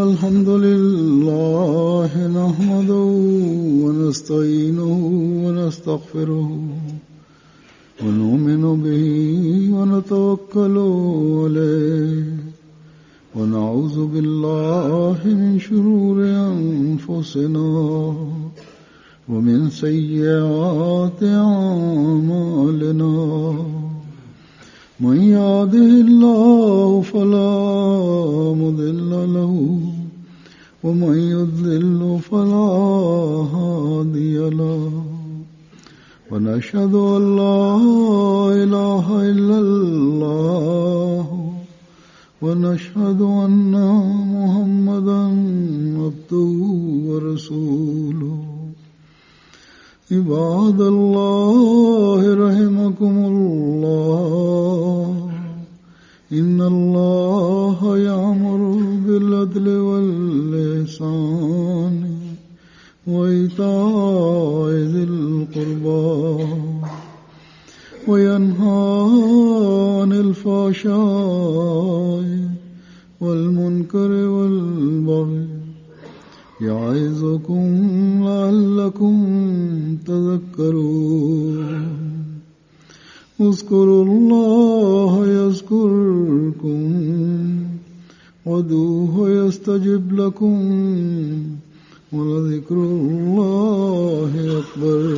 الحمد لله نحمده ونستعينه ونستغفره ونؤمن به ونتوكل عليه ونعوذ بالله من شرور أنفسنا ومن سيئات أعمالنا من يهده الله فلا مضل له ومن يضلل فلا هادي له ونشهد أن لا إله إلا الله ونشهد أن محمدا عبده ورسوله عباد الله رحمكم الله إن الله يأمر بالعدل والإحسان وإيتاء ذي القربى وينهى عن الفحشاء والمنكر والبغي يعظكم لعلكم تذكرون اذكروا الله يذكركم وادعوه يستجب لكم ولذكر الله أكبر.